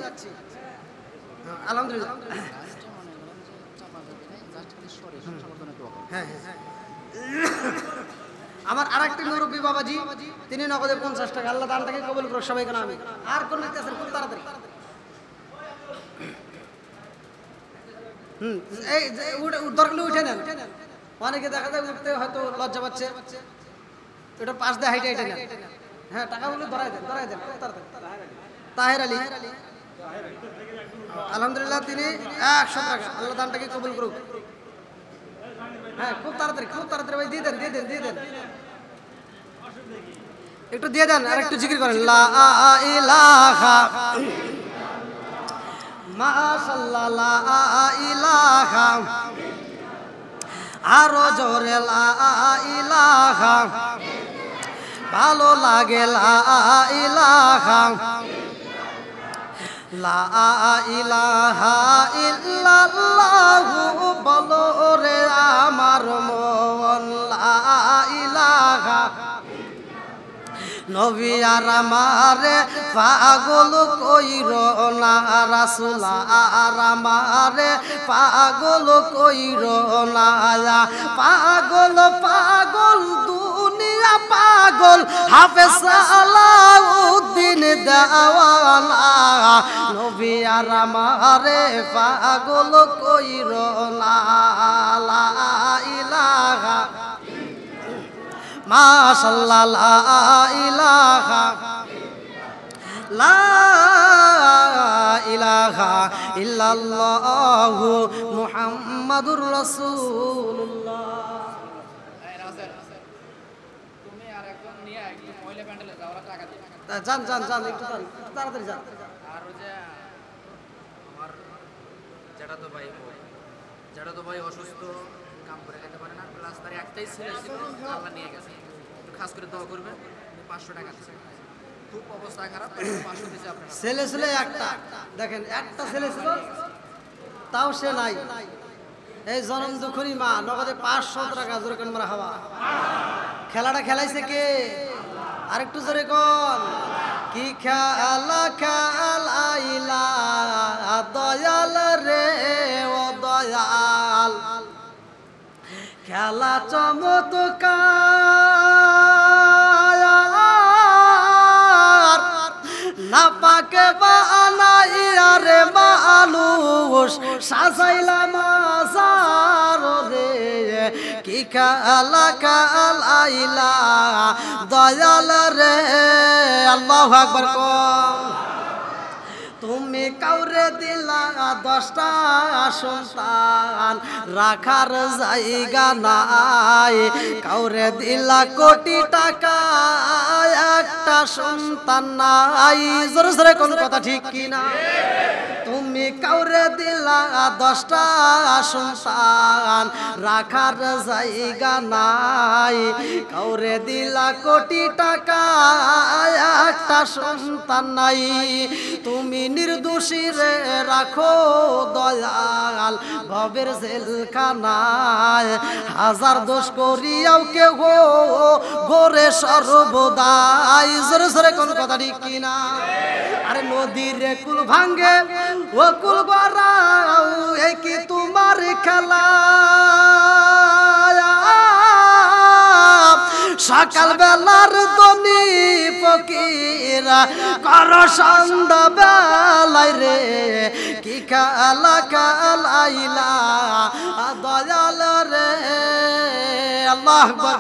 আলহামদুলিল্লাহ। হ্যাঁ হ্যাঁ, আমার আরেকটি মুরব্বী বাবাজি, তিনি নগদে 50 টাকা। আল্লাহ দানটাকে কবুল করুক সবাই কেন আমি। আর কোন ব্যক্তি আছেন খুব তাড়াতাড়ি? এই দরকার উঠে নেন। অনেকে দেখা যায় উঠতে হয়তো লজ্জা পাচ্ছে, এটা পাশ দিয়ে হাইটে হাইটে নেন। হ্যাঁ টাকা বলে ধরাই দেন, ধরাই দেন খুব তাড়াতাড়ি। তাহের আলী আলহামদুলিল্লাহ তিনি 100 টাকা। আল্লাহ দানটাকে কবুল করুক। হ্যাঁ খুব তাড়াতাড়ি, খুব তাড়াতাড়ি ভাই দিয়ে দেন, দিয়ে দেন, দিয়ে দেন, একটু দিয়ে দেন। আর একটু জিকির করেন লা ইলাহা মাশাআল্লাহ, লা ইলাহা, আরো জোরে লা ইলাহা, ভালো লাগে লা ইলাহা, লা ইলাহা ইল্লাল্লাহু বলো রে আমার মন, লা ইলাহা। নবী আর আমারে পাগল কইর না, রাসূল আর আমারে পাগল কইর না, পাগল পাগল দুনিয়া পাগল হাফেজ সালাউদ্দিন দেওয়ানা, নবী আর আমারে পাগল কইর না, লা ইলাহা মাশাআল্লাহ, লা ইলাহা, লা ইলাহা ইল্লাল্লাহু মুহাম্মাদুর রাসূলুল্লাহ। তুমি আর একজন নিয়ে একটু মহিলা প্যান্ডেলে যাও, ওরা টাকা দিবে। যান যান যান, একটু তাড়াতাড়ি যান। আর ওই যে আমার জ্যাঠাতো ভাই অসুস্থ, কাম করে খেতে পারে না, প্লাস তার একটাই ছেলে ছিল, আল্লাহ নিয়ে গেছে। একটু খাস করে দোয়া করবেন। 500 টাকা দিচ্ছে। খুব অবস্থা খারাপ, 500 দিছে আপনারা। ছেলে ছিল একটা, দেখেন একটা ছেলে ছিল তাও সে নাই। এই জনম দুঃখী মা নগদে 500 টাকা জোরে কোন মারা হওয়া। খেলাটা খেলাইছে কে? আরেকটু জোরে কোন। কি খেলা খেলাইলা দয়াল রে ও দয়াল, খেলা চমৎকার, না পাকে বানাইয়া রে মানুষ সাজাইলা মাজার রে। কি খেলা খেলাইলা দয়াল রে। আল্লাহু আকবার কম। তুমি কাউরে দিলা 10টা সন্তান, রাখার জায়গা নাই। কাউরে দিলা কোটি টাকা, একটা সন্তান নাই। জোরে জোরে কোন কথা ঠিক কিনা? তুমি কাউরে দিলা 10টা সন্তান, রাখার জায়গা নাই। কাউরে দিলা কোটি টাকা, একটা সন্তান নাই। তুমি নির্দোষী রে রাখো দয়াল ভবের জেলখানায়। হাজার দোষ করিয়াও কেউ গোরে সর্বদাই। জোরে জোরে কোন কথা ঠিক কিনা? আরে নদীর কুল ভাঙ্গে ও কুল গড়াও, এই কি তোমার খেলা? সকাল বেলার দনি ফকিরা কর সন্ধ্যা বেলায় রে। কি খেলা খেলাইলা দয়াল রে। আল্লাহু আকবার।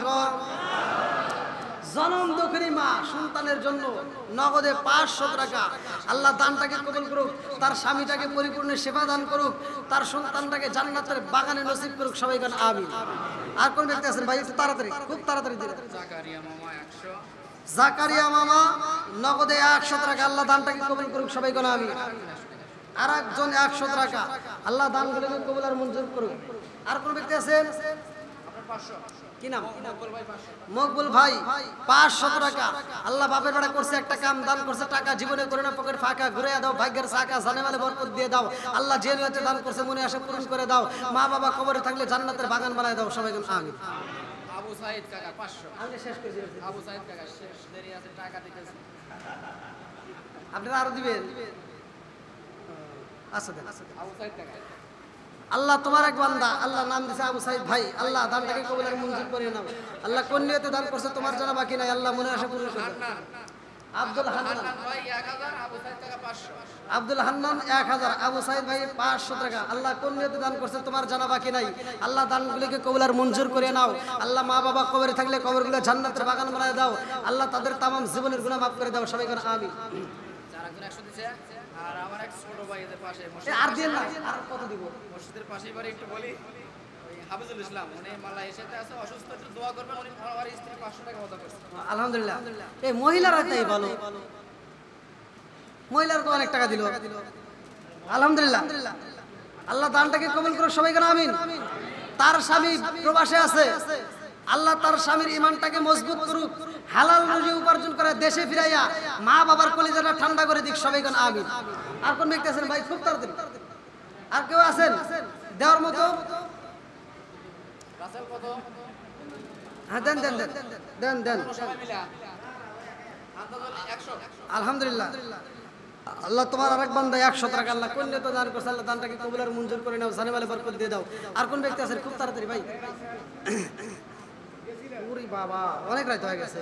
জনম দুঃখী মা সন্তানের জন্য নগদে 500 টাকা। আল্লাহ দানটাকে কবুল করুক, তার স্বামীটাকে পরিপূর্ণ সেবা দান করুক, তার সন্তানটাকে জান্নাতের বাগানে নসিব করুক। সবাই গান আমিন। আর কোন ব্যক্তি আছেন ভাই? একটু তাড়াতাড়ি, খুব তাড়াতাড়ি দিন। জাকারিয়া মামা 100, জাকারিয়া মামা নগদে 100 টাকা। আল্লাহ দানটাকে কবুল করুক। সবাই গান আমিন। আর একজন 100 টাকা। আল্লাহ দানগুলোকে কবুল আর মঞ্জুর করুক। আর কোন ব্যক্তি আছেন? আপনার 500, কি নাম? মকবুল ভাই 500, মকবুল ভাই 500 টাকা। আল্লাহ বাপের বেড়া করছে, একটা কাম দান করছে, টাকা জীবনে করে না পকেট ফাঁকা, ঘুরে দাও, ভাগ্যের চাকা জানে মানে বরকত দিয়ে দাও। আল্লাহ যে নিয়তে দান করছে মনে আসে পূরণ করে দাও। মা বাবা কবরে থাকলে জান্নাতের বাগান বানায় দাও। সবাই আমিন। আবু সাইদ কাকা 500, আমি শেষ করে দিয়েছি। আবু সাইদ কাকা শেষ দেরি আছে, টাকা দিতেছে। আপনারা আরো দিবেন? আচ্ছা দেন। আবু সাইদ কাকা আল্লাহ তোমার এক বান্দা, আল্লাহ নাম দিছে আবু সাইদ ভাই। আল্লাহ দানটাকে কবুল আর মঞ্জুর করে নাও। আল্লাহ কোন নিয়তে দান করছে তোমার জানা বাকি নাই। আল্লাহ মনে আসে পূরণ করে দাও। আব্দুল হান্নান ভাই 1000, আবু সাইদ কাকা 500, আব্দুল হান্নান 1000, আবু সাইদ ভাই 500 টাকা। আল্লাহ কোন নিয়তে দান করছে তোমার জানা বাকি নাই। আল্লাহ দানগুলিকে কবুল আর মঞ্জুর করে নাও। আল্লাহ মা বাবা কবরে থাকলে কবরগুলো জান্নাতের বাগান বানায় দাও। আল্লাহ তাদের তামাম জীবনের গুনাহ মাফ করে দাও। সবাই করে আমিন। যার একজন 100 দিছে। আর আমার এক ছোট ভাই এদের পাশে আর দিন না, আর কত দিব? মসজিদের পাশেই বাড়ি, একটু বলি ওই হাফিজুল ইসলাম, উনি মালয়েশিয়াতে আছে, অসুস্থ, একটু দোয়া করবেন। উনি আমার স্ত্রী 500 টাকা ওয়াদা করছে। আলহামদুলিল্লাহ। এই মহিলারা তাই ভালো, মহিলারা তো অনেক টাকা দিল। আলহামদুলিল্লাহ। আল্লাহ দানটাকে কবুল করুক। সবাই কেন আমিন। তার স্বামী প্রবাসে আছে, আল্লাহ তার স্বামীর ইমানটাকে মজবুত করুক, হালাল রুজি উপার্জন করে দেশে ফিরাইয়া মা বাবার কলিজাটা ঠান্ডা করে দিক। সবাই কেন আমিন। আর কোন ব্যক্তি আছেন ভাই? খুব তাড়াতাড়ি। আর কেউ আছেন দেওয়ার মতো? রাসেল কত? হ্যাঁ দেন দেন দেন দেন দেন। সবাই মিলা আন্দাজ 100। আলহামদুলিল্লাহ। আল্লাহ তোমার আরেক বান্দা 100 টাকা। আল্লাহ কোন নিয়তে দান করছে, আল্লাহ দানটাকে কবুল আর মঞ্জুর করে নাও। জানে মালে বরকত দিয়ে দাও। আর কোন ব্যক্তি আছেন? খুব তাড়াতাড়ি ভাই। ওরে বাবা, অনেক রাত হয়ে গেছে।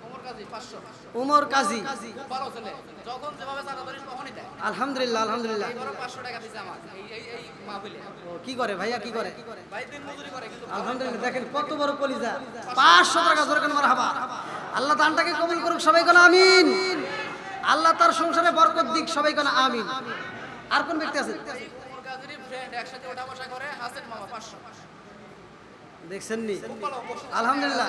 ওমর কাজী 500, উমর কাজী খুব ভালো ছেলে, যখন যেভাবে চাঁদা ধরিস তখনই দেয়। আলহামদুলিল্লাহ। আলহামদুলিল্লাহ। এইবারও 500 টাকা দিছে আমার এই মাহফিলে। ও, কি করে ভাইয়া? কি করে? ভাই দিন মজুরি করে, কিন্তু আলহামদুলিল্লাহ। দেখেন কত বড় কলিজা। 500 টাকা জোরে কেন মারহাবা। আল্লাহ দানটাকে কবুল করুক। সবাই কেন আমিন। আল্লাহ তার সংসারে বরকত দিক। সবাই কেন আমিন। আর কোন ব্যক্তি আছে? এই ওমর কাজীর ফ্রেন্ড একসাথে ওঠা বসা করে, হাসেন মামা 500। দেখছেন নি? খুব ভালো বসে। আলহামদুলিল্লাহ।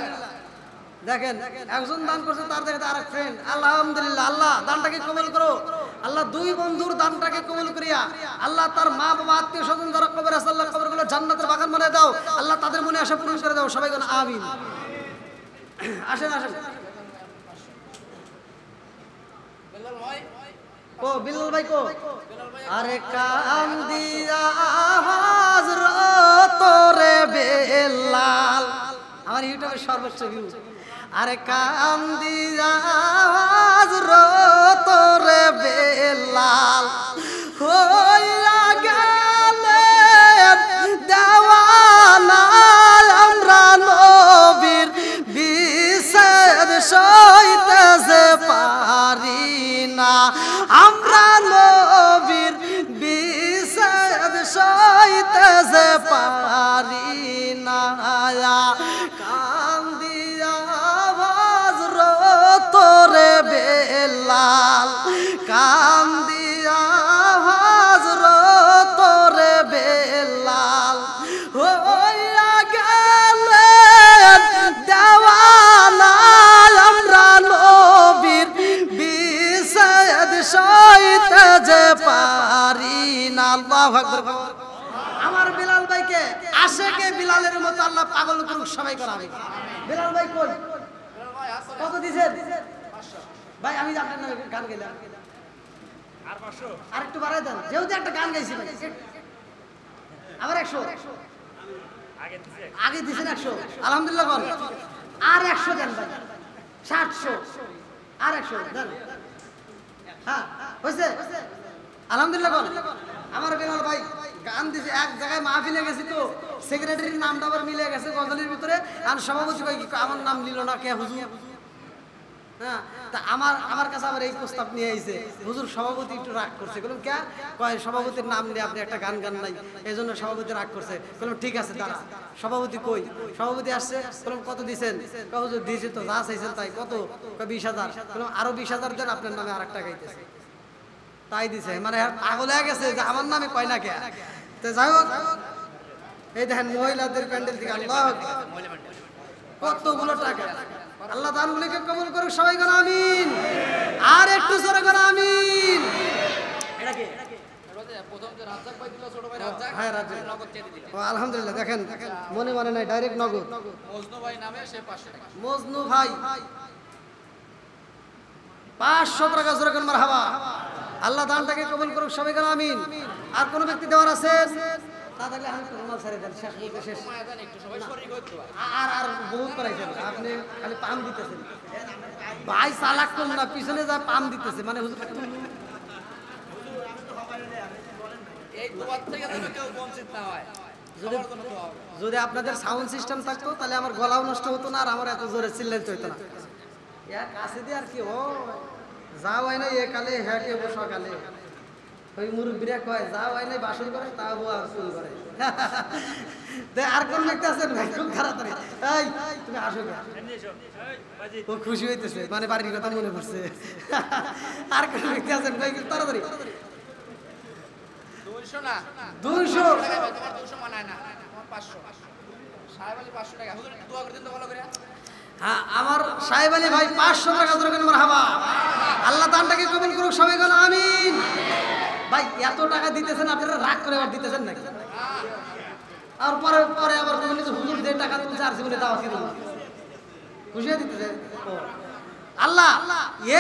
দেখেন একজন দান করছে, তার দেখে আরেক ফ্রেন্ড। আলহামদুলিল্লাহ। আল্লাহ দানটাকে কবুল করো। আল্লাহ দুই বন্ধুর দানটাকে কবুল করিয়া আল্লাহ তার মা বাবা আত্মীয় স্বজন যারা কবরে আছে, আল্লাহ কবরগুলো জান্নাতের বাগান বানায় দাও। আল্লাহ তাদের মনে আশা পূরণ করে দাও। সবাই বলেন আমিন। আসেন আসেন। কো বিলাল ভাই কো বেলাল ভাই আরে কাম দিয়া হযরত রে বেলাল আমার ইউটিউবে সর্বোচ্চ ভিউ আরে কাম দিয়া হযরত রে বেলাল হইয়া গেলেন দেওয়ানা আমরা নবীর বিশেষ সইতে যে পারি না আমরা নবীর বিশেষ সইতে যে পারি না কান্দিয়া হযরত রে বেলাল কান্দিয়া হযরত রে বেলাল হইয়া গেলেন দেওয়ানা আমরা নবীর বিশেষ সইতে যে পারি না আল্লাহু আকবার আমার বিলাল ভাইকে আশেকে বিলালের মতো আল্লাহ পাগল করুক সবাই করাবে বিলাল ভাই কই বেলাল ভাই আসলে কত দিছেন 500 ভাই আমি আপনার নামে গান গাইলাম আর 500 আরেকটু বাড়াই দেন যেহেতু একটা গান গাইছি ভাই আবার 100 আগে দিছেন 100 আলহামদুলিল্লাহ বল আর 100 দেন ভাই 700 আর 100 দেন হ্যাঁ হইছে আলহামদুলিল্লাহ বল আমার বেলাল ভাই গান দিছে এক জায়গায় মাহফিলে গেছি তো সেক্রেটারির নামটা আবার মিলে গেছে গজলের ভিতরে আর সভাপতি কই কি আমার নাম নিল না কে হুজুর হ্যাঁ তা আমার কাছে আবার এই প্রস্তাব নিয়ে আইছে হুজুর সভাপতি একটু রাগ করছে বললাম কে কয় সভাপতির নাম নিয়ে আপনি একটা গান গান নাই এই জন্য সভাপতি রাগ করছে বললাম ঠিক আছে দাঁড়া সভাপতি কই সভাপতি আসছে বললাম কত দিছেন কয় হুজুর দিয়েছি তো যা চাইছেন তাই কত কয় 20,000 বললাম আরো 20,000 দেন আপনার নামে আরেকটা গাইতেছে তাই দিছে মানে পাগল হয়ে গেছে যে আমার নামে কয় না কে তো যাই হোক এই দেখেন মহিলাদের প্যান্ডেল থেকে আল্লাহ কতগুলো টাকা আল্লাহ দানগুলিকে কবুল করুক সবাই করে আমিন আর একটু জোরে করে আমিন এটা কি প্রথম যে রাজ্জাক ভাই দিল ছোট ভাই রাজ্জাক হ্যাঁ রাজ্জাক নগদ চেয়ে দিল ও আলহামদুলিল্লাহ দেখেন মনে মানে নাই ডাইরেক্ট নগদ মজনু ভাই নামে সে 500 টাকা মজনু ভাই 500 টাকা জোরে করে মারহাবা আল্লাহ দানটাকে কবুল করুক সবাই করে আমিন আর কোন ব্যক্তি দেওয়ার আছে তা থাকলে আমি রুমাল ছেড়ে দেন শেষ বলতে শেষ মায়াদান একটু সবাই শরীর করতে পারে আর বহুত করাইছেন আপনি খালি পাম দিতেছেন ভাই চালাক কম না পিছনে যা পাম দিতেছে মানে হুজুর এই দোয়া থেকে যেন কেউ বঞ্চিত না হয় সবার জন্য দোয়া হবে যদি আপনাদের সাউন্ড সিস্টেম থাকতো তাহলে আমার গলাও নষ্ট হতো না আর আমার এত জোরে চিল্লাইতে হতো না ইয়া কাছে দিয়ে আর কি ও যাও হয় না এ কালে হ্যাটে ও সকালে ওই মুরব্বীরা কয় যাও হয় না বাসন করে তাও আর শুরু করে আর কোন ব্যক্তি আছেন ভাই খুব তাড়াতাড়ি এই তুমি আসো কে ও খুশি হইতেছে মানে বাড়ির কথা মনে পড়ছে আর কোন ব্যক্তি আছেন ভাই তাড়াতাড়ি 200 না 200 টাকা ভাই তোমার 200 মানায় না তোমার 500 সাহেব আলী 500 টাকা হুজুর একটু দোয়া করে দিন তো ভালো করে হ্যাঁ আমার সাহেব আলী ভাই 500 টাকা জোরে করে মারহাবা আল্লাহ দানটাকে কবুল করুক সবাই বলো আমিন ভাই এত টাকা দিতেছেন আপনারা রাগ করে আবার দিতেছেন নাকি আর পরে পরে আবার বললেন যে হুজুর যে টাকা তুলছে আর জীবনে দাওয়াত দিল খুশি হয়ে দিতেছে আল্লাহ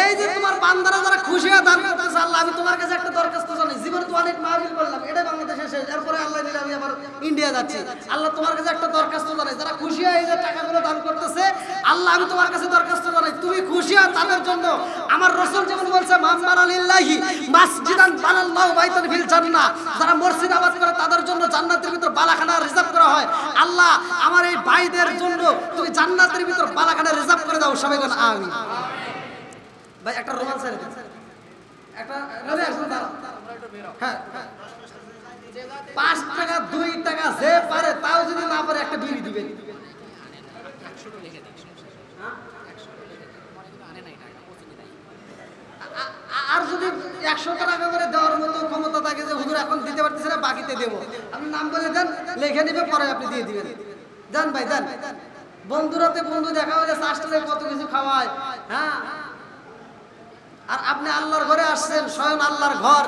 এই যে তোমার বান্দারা যারা খুশি হয়ে দান করতেছে আল্লাহ আমি তোমার কাছে একটা দরখাস্ত জানাই জীবনে তো অনেক মাহফিল করলাম এটা বাংলাদেশে শেষ এরপরে আল্লাহ দিলে আমি আবার ইন্ডিয়া যাচ্ছি আল্লাহ তোমার কাছে একটা দরখাস্ত জানাই যারা খুশি হয়ে এই যে টাকাগুলো দান করতেছে আল্লাহ আমি তোমার কাছে দরখাস্ত জানাই তুমি খুশি হয়ে তাদের জন্য আমার রাসূল যেমন বলছে মাম্মারা লিল্লাহি মাসজিদান বানাল্লাহু বাইতান ফিল জান্নাহ যারা মসজিদ আবাদ করে তাদের জন্য জান্নাতের ভিতর বালাখানা রিজার্ভ করা হয় আল্লাহ আমার এই ভাইদের জন্য তুমি জান্নাতের ভিতর বালাখানা রিজার্ভ করে দাও সবাই বলেন আমিন ভাই একটা রোমান ছেড়ে দেন একটা নলে আসুন দাঁড়াও আমরা একটু বের হও হ্যাঁ 5 টাকা 2 টাকা যে পারে তাও যদি না পারে একটা বিড়ি দিবেন 100 লিখে দিই হ্যাঁ 100 লিখে দিই মানে কিন্তু আনে নাই টাকা পৌঁছে নাই আর যদি 100 টাকা করে দেওয়ার মতো ক্ষমতা থাকে যে হুজুর এখন দিতে পারতেছে না বাকিতে দেব আপনি নাম বলে দেন লিখে নিবে পরে আপনি দিয়ে দিবেন দেন ভাই দেন বন্ধুরাতে বন্ধু দেখা হলে চাষটাতে কত কিছু খাওয়ায় হ্যাঁ আর আপনি আল্লাহর ঘরে আসছেন স্বয়ং আল্লাহর ঘর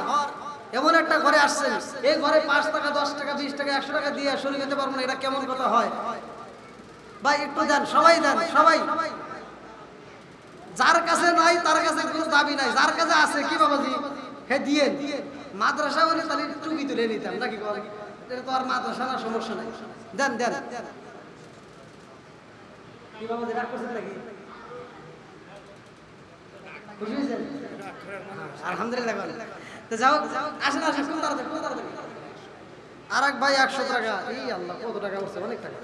এমন একটা ঘরে আসছেন এই ঘরে 5 টাকা 10 টাকা 20 টাকা 100 টাকা দিয়ে শরীর খেতে পারবো না এটা কেমন কথা হয় ভাই একটু দেন সবাই দেন সবাই যার কাছে নাই তার কাছে কোনো দাবি নাই, যার কাছে আছে কি বাবাজি হে দিয়ে মাদ্রাসা হলে তাহলে টুপি তুলে নিতাম নাকি বল, এটা তো আর মাদ্রাসা না, সমস্যা নাই, দেন দেন কি বাবাজি রাগ করছেন নাকি? খুশি হয়েছেন? আলহামদুলিল্লাহ। তো যাও আসেন আসেন, কোন তাড়াতাড়ি কোন তাড়াতাড়ি। আর এক ভাই 100 টাকা, এই আল্লাহ কত টাকা বলছে, অনেক টাকা।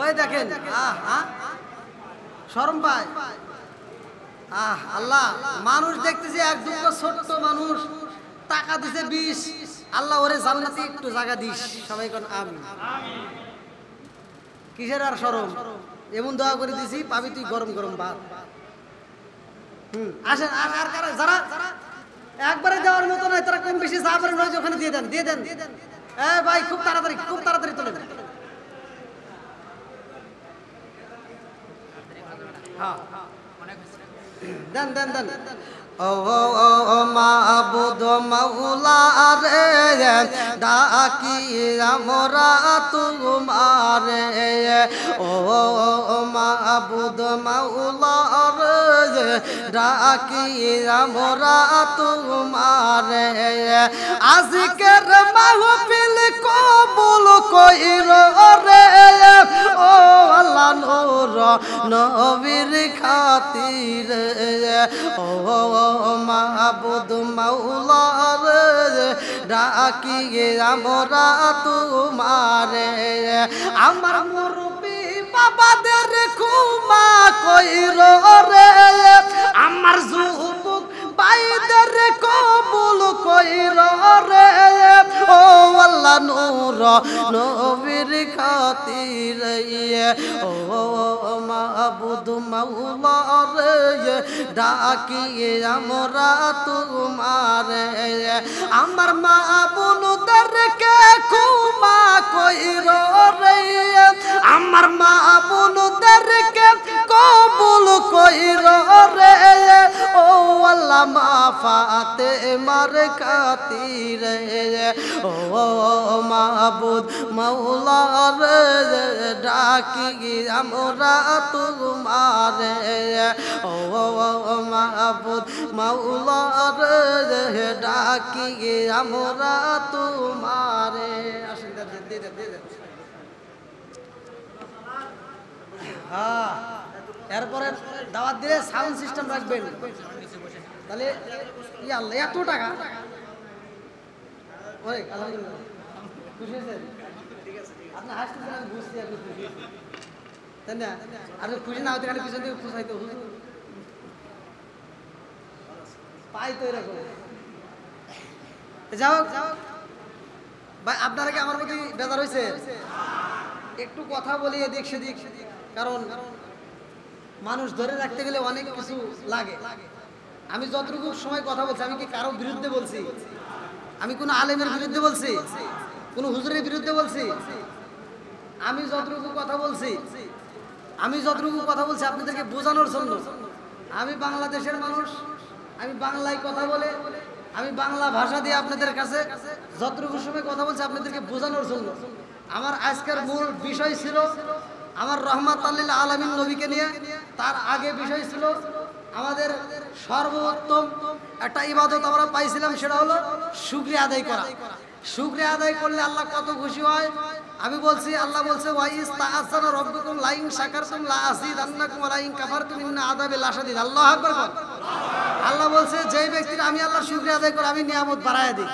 ওই দেখেন শরম পায়। আল্লাহ, মানুষ দেখতেছে এক দুটো ছোট্ট মানুষ টাকা দিছে 20, আল্লাহ ওরে জান্নাতে একটু জায়গা দিস, সবাই কোন আমিন। কিসের আর শরম, এমন দোয়া করে দিছি পাবি তুই গরম গরম ভাত। আসেন আর কারা যারা একবারে দেওয়ার মতো নয়, তারা কম বেশি যা পারেন ওখানে দিয়ে দেন দিয়ে দেন। ভাই খুব তাড়াতাড়ি তোলেন। দেন দেন দেন। ও মাবুদ মাওলা রে, ডাকি আমরা তোমারে। ও মাবুদ মাওলা রে, ডাকি আমরা তোমারে। আজকের মাহফিল কবুল কইর রে, ও আল্লাহ নূর নবীর খাতিরে। ও মাবুদ মাওলা রে, ডাকি আমরা তোমারে। আমার মুরব্বি বাবাদের ক্ষমা কইর রে, আমার যুবক ভাইদের কবুল কইর রে। ও আল্লাহ নূর নবীর খাতিরে। ও মাবুদ মাওলা রে, ডাকি আমরা তোমারে। আমার মা বোনদেরকে ক্ষমা কইর রে, আমার মা বোনদেরকে কবুল কইর রে। ও আল্লাহ মা ফাতেমার খাতিরে। ও মাবুদ মাওলা রে, ডাকি আমরা তোমারে। ও মাবুদ মাওলা রে, ডাকি আমরা তোমারে। আসেন দিয়ে দেন। এরপরে দাওয়াত দিলে সাউন্ড সিস্টেম রাখবেন, তাহলে আল্লাহ এত টাকা। আলহামদুলিল্লাহ, খুশি হয়েছেন? আপনি হাসতেছেন, আমি বুঝছি আপনি খুশি হয়েছেন, তাই না? আপনি খুশি না হতে গেলে পিছন থেকে খুশাইতে পাই তো এরকম। যাও ভাই, আপনারা কি আমার প্রতি বেজার হয়েছে? একটু কথা বলি এদিক সেদিক, কারণ মানুষ ধরে রাখতে গেলে অনেক কিছু লাগে। আমি যতটুকু সময় কথা বলছি, আমি কি কারো বিরুদ্ধে বলছি? আমি কোনো আলেমের বিরুদ্ধে বলছি? কোনো হুজুরের বিরুদ্ধে বলছি? আমি যতটুকু কথা বলছি আপনাদেরকে বোঝানোর জন্য। আমি বাংলাদেশের মানুষ, আমি বাংলায় কথা বলে, আমি বাংলা ভাষা দিয়ে আপনাদের কাছে যতটুকু সময় কথা বলছি আপনাদেরকে বোঝানোর জন্য। আমার আজকের মূল বিষয় ছিল আমার রহমাতুল লিল আলামিন নবীকে নিয়ে। তার আগে বিষয় ছিল আমাদের সর্বোত্তম একটা ইবাদত আমরা পাইছিলাম, সেটা হলো শুকরিয়া আদায় করা। শুকরিয়া আদায় করলে আল্লাহ কত খুশি হয়। আমি বলছি, আল্লাহ বলছে ওয়াইস তাআসানা রাব্বুকুম লাইন শাকারতুম লা আযীদান্নাকুম ওয়া লাইন কাফারতুম ইন্না আযাবি লাশাদীদ। আল্লাহু আকবার। আল্লাহ বলছে যেই ব্যক্তিরা আমি আল্লাহর শুকরিয়া আদায় করে আমি নিয়ামত বাড়ায় দিই।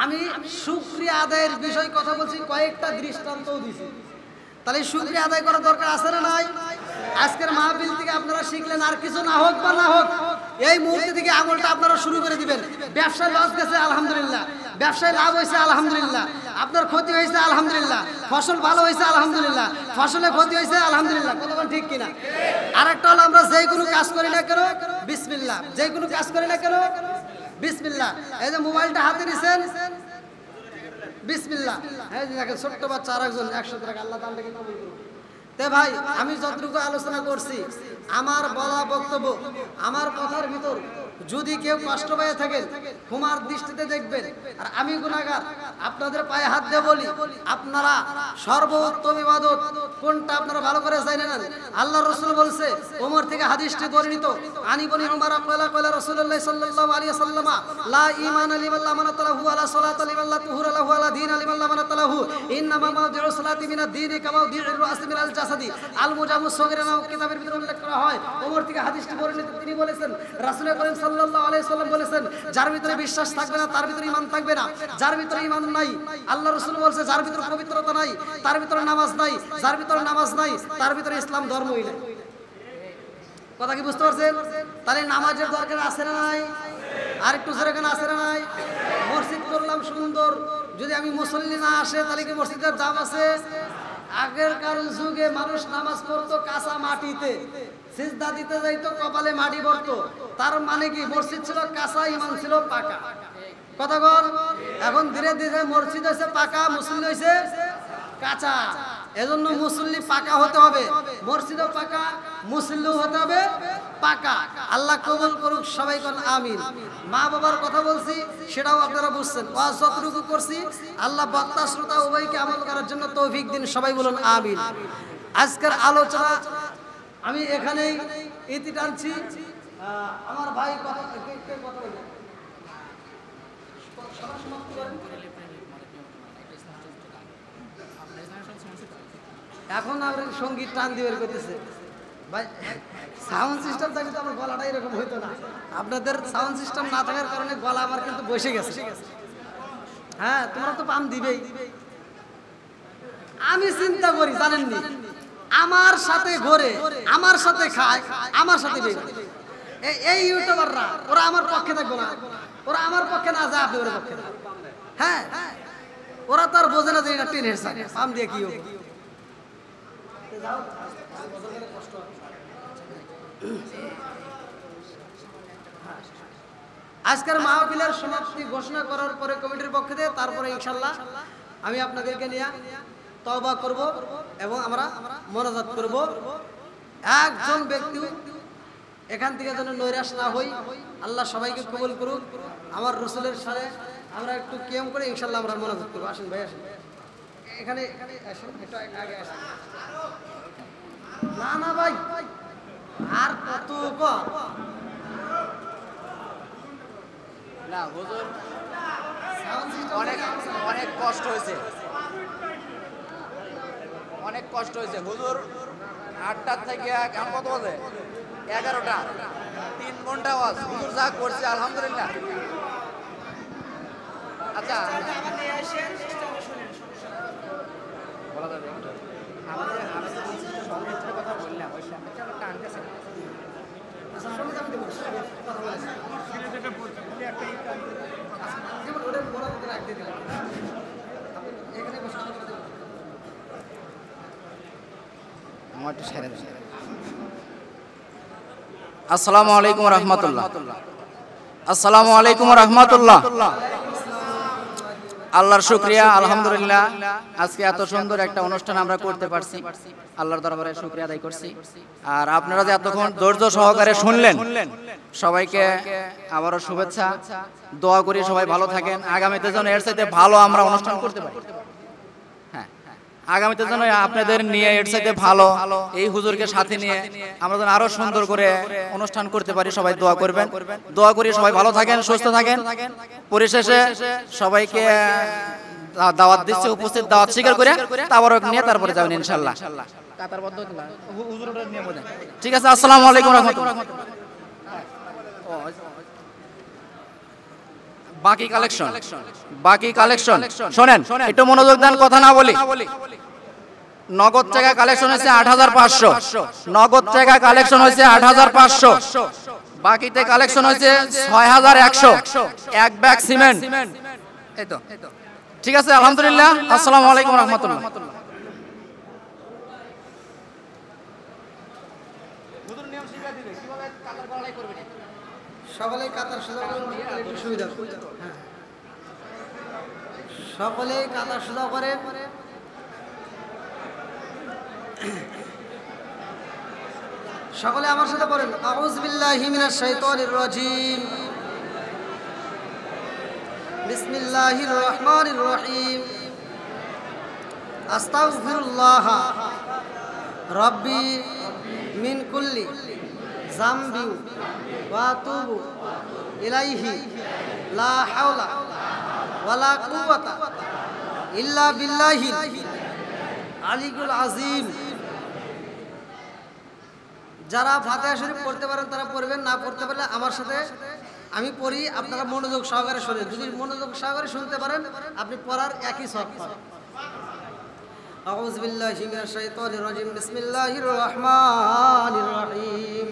আমি শুকরিয়া আদায়ের বিষয় কথা বলছি, কয়েকটা দৃষ্টান্তও দিছি। তাহলে শুকরিয়া আদায় করার দরকার আছে না নাই? আজকের মাহফিল থেকে আপনারা শিখলেন, আর কিছু না হোক বা না হোক, এই মুহূর্তে থেকে আমলটা আপনারা শুরু করে দিবেন। ব্যবসায় লস গেছে আলহামদুলিল্লাহ, ব্যবসায় লাভ হয়েছে আলহামদুলিল্লাহ, আপনার ক্ষতি হয়েছে আলহামদুলিল্লাহ, ফসল ভালো হয়েছে আলহামদুলিল্লাহ, ফসলে ক্ষতি হয়েছে আলহামদুলিল্লাহ। কতক্ষণ ঠিক কিনা? আরেকটা হলো আমরা যেই কোনো কাজ করি না কেন বিসমিল্লাহ, যেই কোনো কাজ করি না কেন বিসমিল্লাহ। এই যে মোবাইলটা হাতে নিছেন, বিসমিল্লাহ। হ্যাঁ, দেখেন ছোট্ট বাচ্চা আরেকজন 100 টাকা, আল্লাহ তাআলাকে কবুল করুন। তে ভাই, আমি যতটুকু আলোচনা করছি, আমার বলা বক্তব্য, আমার কথার ভিতর যদি কেউ কষ্ট পেয়ে থাকেন ক্ষমার দৃষ্টিতে দেখবেন। আর আমি গুনাহগার, আপনাদের পায়ে হাত দিয়ে বলি, আপনারা সর্বোত্তম ইবাদত কোনটা আপনারা ভালো করে জানেন? আল্লাহ রাসূল বলছে, ওমর থেকে হাদিসটি বর্ণিত, আনী বনি উমর ক্বালা ক্বালা রাসূলুল্লাহ সাল্লাল্লাহু আলাইহি ওয়াসাল্লাম, লা ঈমান লিমান লা আমানাতা লাহু ওয়ালা সালাতা লিমান লা তুহুরা লাহু ওয়ালা দীন লিমান লা আমানাতা লাহু, ইন্নামা মাউদিউ সালাতি মিনাদ দীনি কামা মাউদিউর রাসি মিনাল জাসাদি, আল মুজামু সগীরা নামক কিতাবের ভিতরে উল্লেখ করা হয়। ওমর থেকে হাদিসটি বর্ণিত, তিনি বলেছেন, রাসূল করিম সাল্লাল্লাহু আলাইহি ওয়াসাল্লাম বলেছেন, যার ভিতরে বিশ্বাস থাকবে না তার ভিতরে ঈমান থাকবে না, যার ভিতরে ঈমান নাই, আল্লাহ রাসূল বলছে, যার ভিতরে পবিত্রতা নাই তার ভিতরে নামাজ নাই, যার ভিতরে নামাজ নাই তার ভিতরে ইসলাম ধর্মই নাই। কথা কি বুঝতে পারছেন? তাহলে নামাজের দরকার আছে না নাই? আর একটু জোরে কেন আছে না নাই? মসজিদ করলাম সুন্দর, যদি আমি মুসল্লি না আসে তাহলে কি মসজিদের দাম আছে? আগেরকার যুগে মানুষ নামাজ পড়তো কাঁচা মাটিতে, সিজদা দিতে যাইতো কপালে মাটি পড়তো, তার মানে কি মসজিদ ছিল কাঁচা, ইমান ছিল পাকা। কথা বল, এখন ধীরে ধীরে মসজিদ হয়েছে পাকা, মুসল্লি হয়েছে কাঁচা। এজন্য মুসল্লি পাকা হতে হবে, মসজিদও পাকা, মুসল্লিও হতে হবে পাকা। আল্লাহ কবুল করুক, সবাই কোন আমিন। মা বাবার কথা বলছি, সেটাও আপনারা বুঝছেন। ওয়াজ যতটুকু করছি, আল্লাহ বক্তা শ্রোতা উভয়কে আমল করার জন্য তৌফিক দিন, সবাই বলুন আমিন। আজকের আলোচনা আমি এখানেই ইতি টানছি। আমার ভাই কথা বলবেন, এখন আমরা সঙ্গীত টান দিয়ে বের করতেছে ভাই। সাউন্ড সিস্টেম থাকলে তো আমার গলাটা এরকম হইতো না। আপনাদের সাউন্ড সিস্টেম না থাকার কারণে গলা আমার কিন্তু বসে গেছে। হ্যাঁ, তোমরা তো পাম দিবেই। আমি চিন্তা করি জানেননি, আমার সাথে ঘোরে, আমার সাথে খায়, আমার সাথে এই ইউটিউবাররা, ওরা আমার পক্ষে থাকবে না, ওরা আমার পক্ষে না যায় আপনাদের পক্ষে। হ্যাঁ, ওরা তো আর বোঝে না যে এটা টেনের সাথে পাম দিয়ে কি হবে। আজকের মাহফিলের সমাপ্তি ঘোষণা করার পরে কমিটির পক্ষ থেকে তারপরে ইনশাল্লাহ আমি আপনাদেরকে নিয়ে তওবা করব এবং আমরা মোনাজাত করব। একজন ব্যক্তি এখান থেকে যেন নৈরাশ না হই, আল্লাহ সবাইকে কবুল করুক। আমার রসুলের সাথে আমরা একটু কিয়াম করে ইনশাল্লাহ আমরা মোনাজাত করবো। আসেন ভাই, আসেন এখানে আসেন, একটু আগে আসেন। না না ভাই, আর কত না হুজুর, অনেক অনেক কষ্ট হয়েছে, অনেক কষ্ট হয়েছে হুজুর। 8টার থেকে এখন কত বাজে? 11টা, 3 ঘন্টা আওয়াজ হুজুর যা করছে আলহামদুলিল্লাহ। আচ্ছা, বলা যাবে আমাদের কথা বললাম, ওই সামনেটা আমরা টানতেছি। আসসালামু আলাইকুম রহমতুল্লাহ। আসসালামু আলাইকুম রহমতুল্লাহ। আল্লাহর শুকরিয়া, আলহামদুলিল্লাহ আজকে এত সুন্দর একটা অনুষ্ঠান আমরা করতে পারছি, আল্লাহর দরবারে শুকরিয়া আদায় করছি। আর আপনারা যে এতক্ষণ ধৈর্য সহকারে শুনলেন, সবাইকে আবারও শুভেচ্ছা, দোয়া করি সবাই ভালো থাকেন। আগামীতে যেন এর চাইতে ভালো আমরা অনুষ্ঠান করতে পারি। হ্যাঁ, আগামীতে যেন আপনাদের নিয়ে এর চাইতে ভালো এই হুজুরকে সাথে নিয়ে আমরা যেন আরো সুন্দর করে অনুষ্ঠান করতে পারি। সবাই দোয়া করবেন, দোয়া করি সবাই ভালো থাকেন, সুস্থ থাকেন। পরিশেষে সবাইকে দাওয়াত দিচ্ছি, উপস্থিত দাওয়াত স্বীকার করে তাবারক নিয়ে তারপরে যাবেন ইনশাআল্লাহ। ঠিক আছে, আসসালামু আলাইকুম রাহমাতুল্লাহ। বাকি কালেকশন শোনেন, একটু মনোযোগ দেন, কথা না বলি। নগদ টাকা কালেকশন হয়েছে 8500, নগদ টাকা কালেকশন হয়েছে 8500, বাকিতে কালেকশন হয়েছে 6100, এক ব্যাগ সিমেন্ট। এই তো ঠিক আছে, আলহামদুলিল্লাহ। আসসালামু আলাইকুম রাহমাতুল্লাহ। সকলেই কাতার সোজা একটু সুবিধা, সকলেই কাতার সোজা করে। সকলে আমার সাথে পড়েন, আউযু বিল্লাহি মিনাশ শাইতানির রাজিম, বিসমিল্লাহির রহমানির রহিম, আস্তাগফিরুল্লাহ রাব্বি মিন কুল্লি যামবি ওয়া আতুবু ইলাইহি লা হাওলা ওয়ালা কুওয়াতা ইল্লা বিল্লাহিল আলিয়্যুল আযীম। যারা ফাতিহা শরীফ পড়তে পারেন তারা পড়বেন, না পড়তে পারলে আমার সাথে আমি পড়ি, আপনারা মনোযোগ সহকারে শুনেন। যদি মনোযোগ সহকারে শুনতে পারেন আপনি পড়ার একই সওয়াব পাবেন। আউযু বিল্লাহি মিনাশ শাইতানির রাজিম, বিসমিল্লাহির রহমানির রহিম,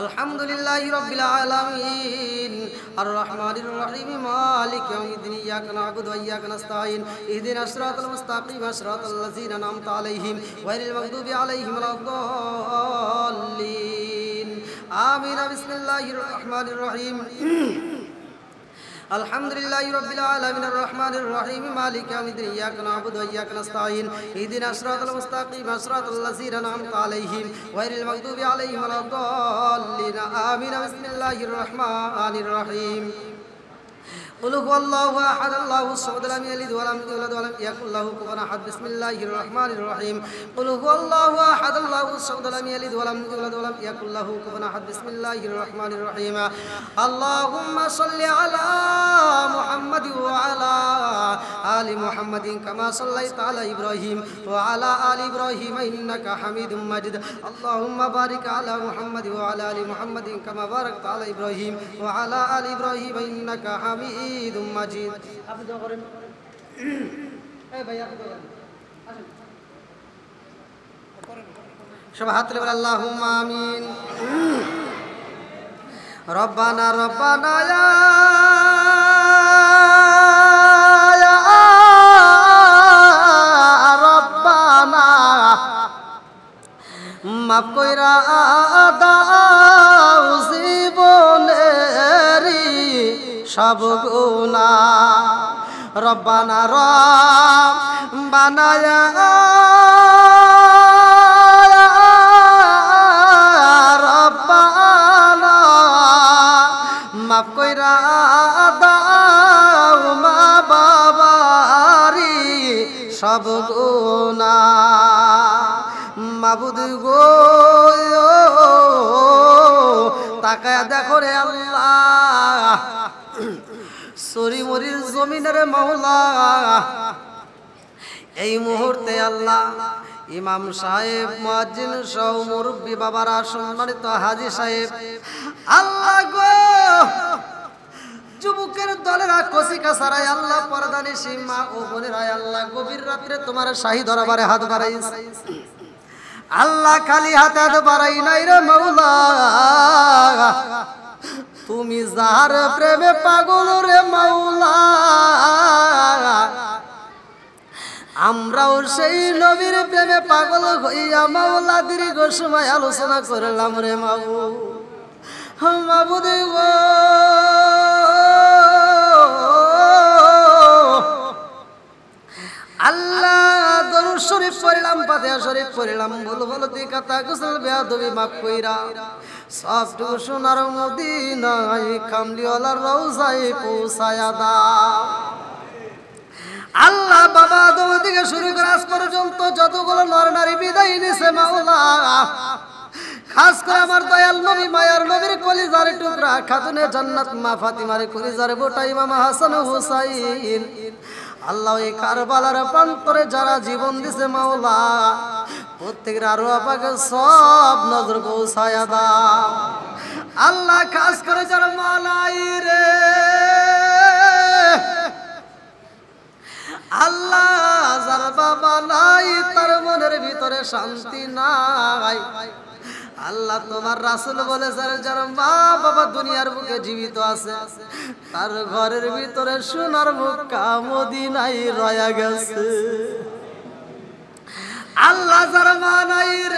আলহামদুলিল্লাহি রাব্বিল আলামিন, আর রহমানির রহিম, মালিকি ইয়াউমিদ্দিন, ইয়াকা না'বুদু ওয়া ইয়াকা নাস্তাঈন, ইহদিনাস সিরাতাল মুস্তাকিম, সিরাতাল লাযিনা আন'আমতা আলাইহিম গায়রিল মাগদুবি আলাইহিম ওয়ালাদ-দাল্লিন। আমিন। বিসমিল্লাহির রহমানির রহিম, আলহামদুলিল্লাহি রাব্বিল আলামিন, আর রহমানির রহিম, মালিকি ইয়াউমিদ্দিন, ইয়াকা না'বুদু ওয়া ইয়াকা নাস্তাঈন, ইহদিনাস সিরাতাল মুস্তাকিম, সিরাতাল লাযিনা আন'আমতা আলাইহিম গায়রিল মাগদুবি আলাইহিম ওয়ালাদ-দাল্লিন। আমিন। বিসমিল্লাহির রহমানির রহিম, قل هو الله احد الله الصمد لم يلد ولم يولد ولم يكن له كفوا احد. بسم الله الرحمن الرحيم، قل هو الله احد الله الصمد لم يلد ولم يولد ولم يكن له كفوا احد. بسم الله الرحمن الرحيم، اللهم صل على محمد وعلى آل محمد كما صليت على إبراهيم وعلى آل إبراهيم إنك حميد مجيد. اللهم بارك على محمد وعلى آل محمد كما باركت على إبراهيم وعلى آل إبراهيم إنك حميد مجيد. সবাই হাত তুলে বলেন আল্লাহুম্মা আমিন। রব্বানা রব্বানা মাফ কইরা দাও জীবনেরি সব গুনাহ। রব্বানা রব্বানা রব্বানা মাফ কইরা দাও মা বাবারি সব গুনাহ। মাবুদ গো তাকায়া দেখো রে আল্লাহ, সরি মরির জমিনের মাওলা, এই মুহূর্তে আল্লাহ ইমাম সাহেব, মুয়াজ্জিন সহ মুরব্বী বাবারা, সম্মানিত হাজী সাহেব, আল্লাহ গো যুবকের দলেরা, কচিকা সারাই আল্লাহ, পর্দানি সীমা ও বোনেরা আল্লাহ গভীর রাত্রে তোমার শাহী দরবারে হাত বাড়াইছে আল্লাহ, খালি হাতে হাত বাড়াই নাই রে মাওলা, তুমি যার প্রেমে পাগল রে মাওলা, আমরাও সেই নবীর প্রেমে পাগল হইয়া মাওলা দীর্ঘ সময় আলোচনা করলাম রে মাবুদ গো। আল্লাহ দরুদ শরীফ পড়লাম, ফাতিহা শরীফ পড়লাম, ভুল ভুলতি কথা গোসল বেয়াদবি মাফ কইরা সবটুকু সোনার মদিনায় কামলিওয়ালার রওজায় পৌঁছায়া দাও। আল্লাহ বাবা আদম থেকে শুরু করে আজ পর্যন্ত যতগুলো নর নারী বিদায় নিছে মাওলা, খাস করে আমার দয়াল নবী মায়ার নবীর কলিজার টুকরা খাতুনে জান্নাত মা ফাতিমার কলিজার বোটা ইমাম হাসান হুসাইন, আল্লাহ এই কারবালার প্রান্তরে যারা জীবন দিছে মাওলা, প্রত্যেকের আরো আপাকে সব নজর পৌঁছায়া দাও। আল্লাহ খাস করে যারা মালাই রে আল্লাহ, যার বাবা নাই তার মনের ভিতরে শান্তি নাই, আল্লাহ তোমার রাসূল বলেছে যার মা বাবা দুনিয়ার বুকে জীবিত আছে তার ঘরের ভিতরে সোনার মক্কা মদিনায় রয়া গেছে। আল্লাহ যার মা নাই রে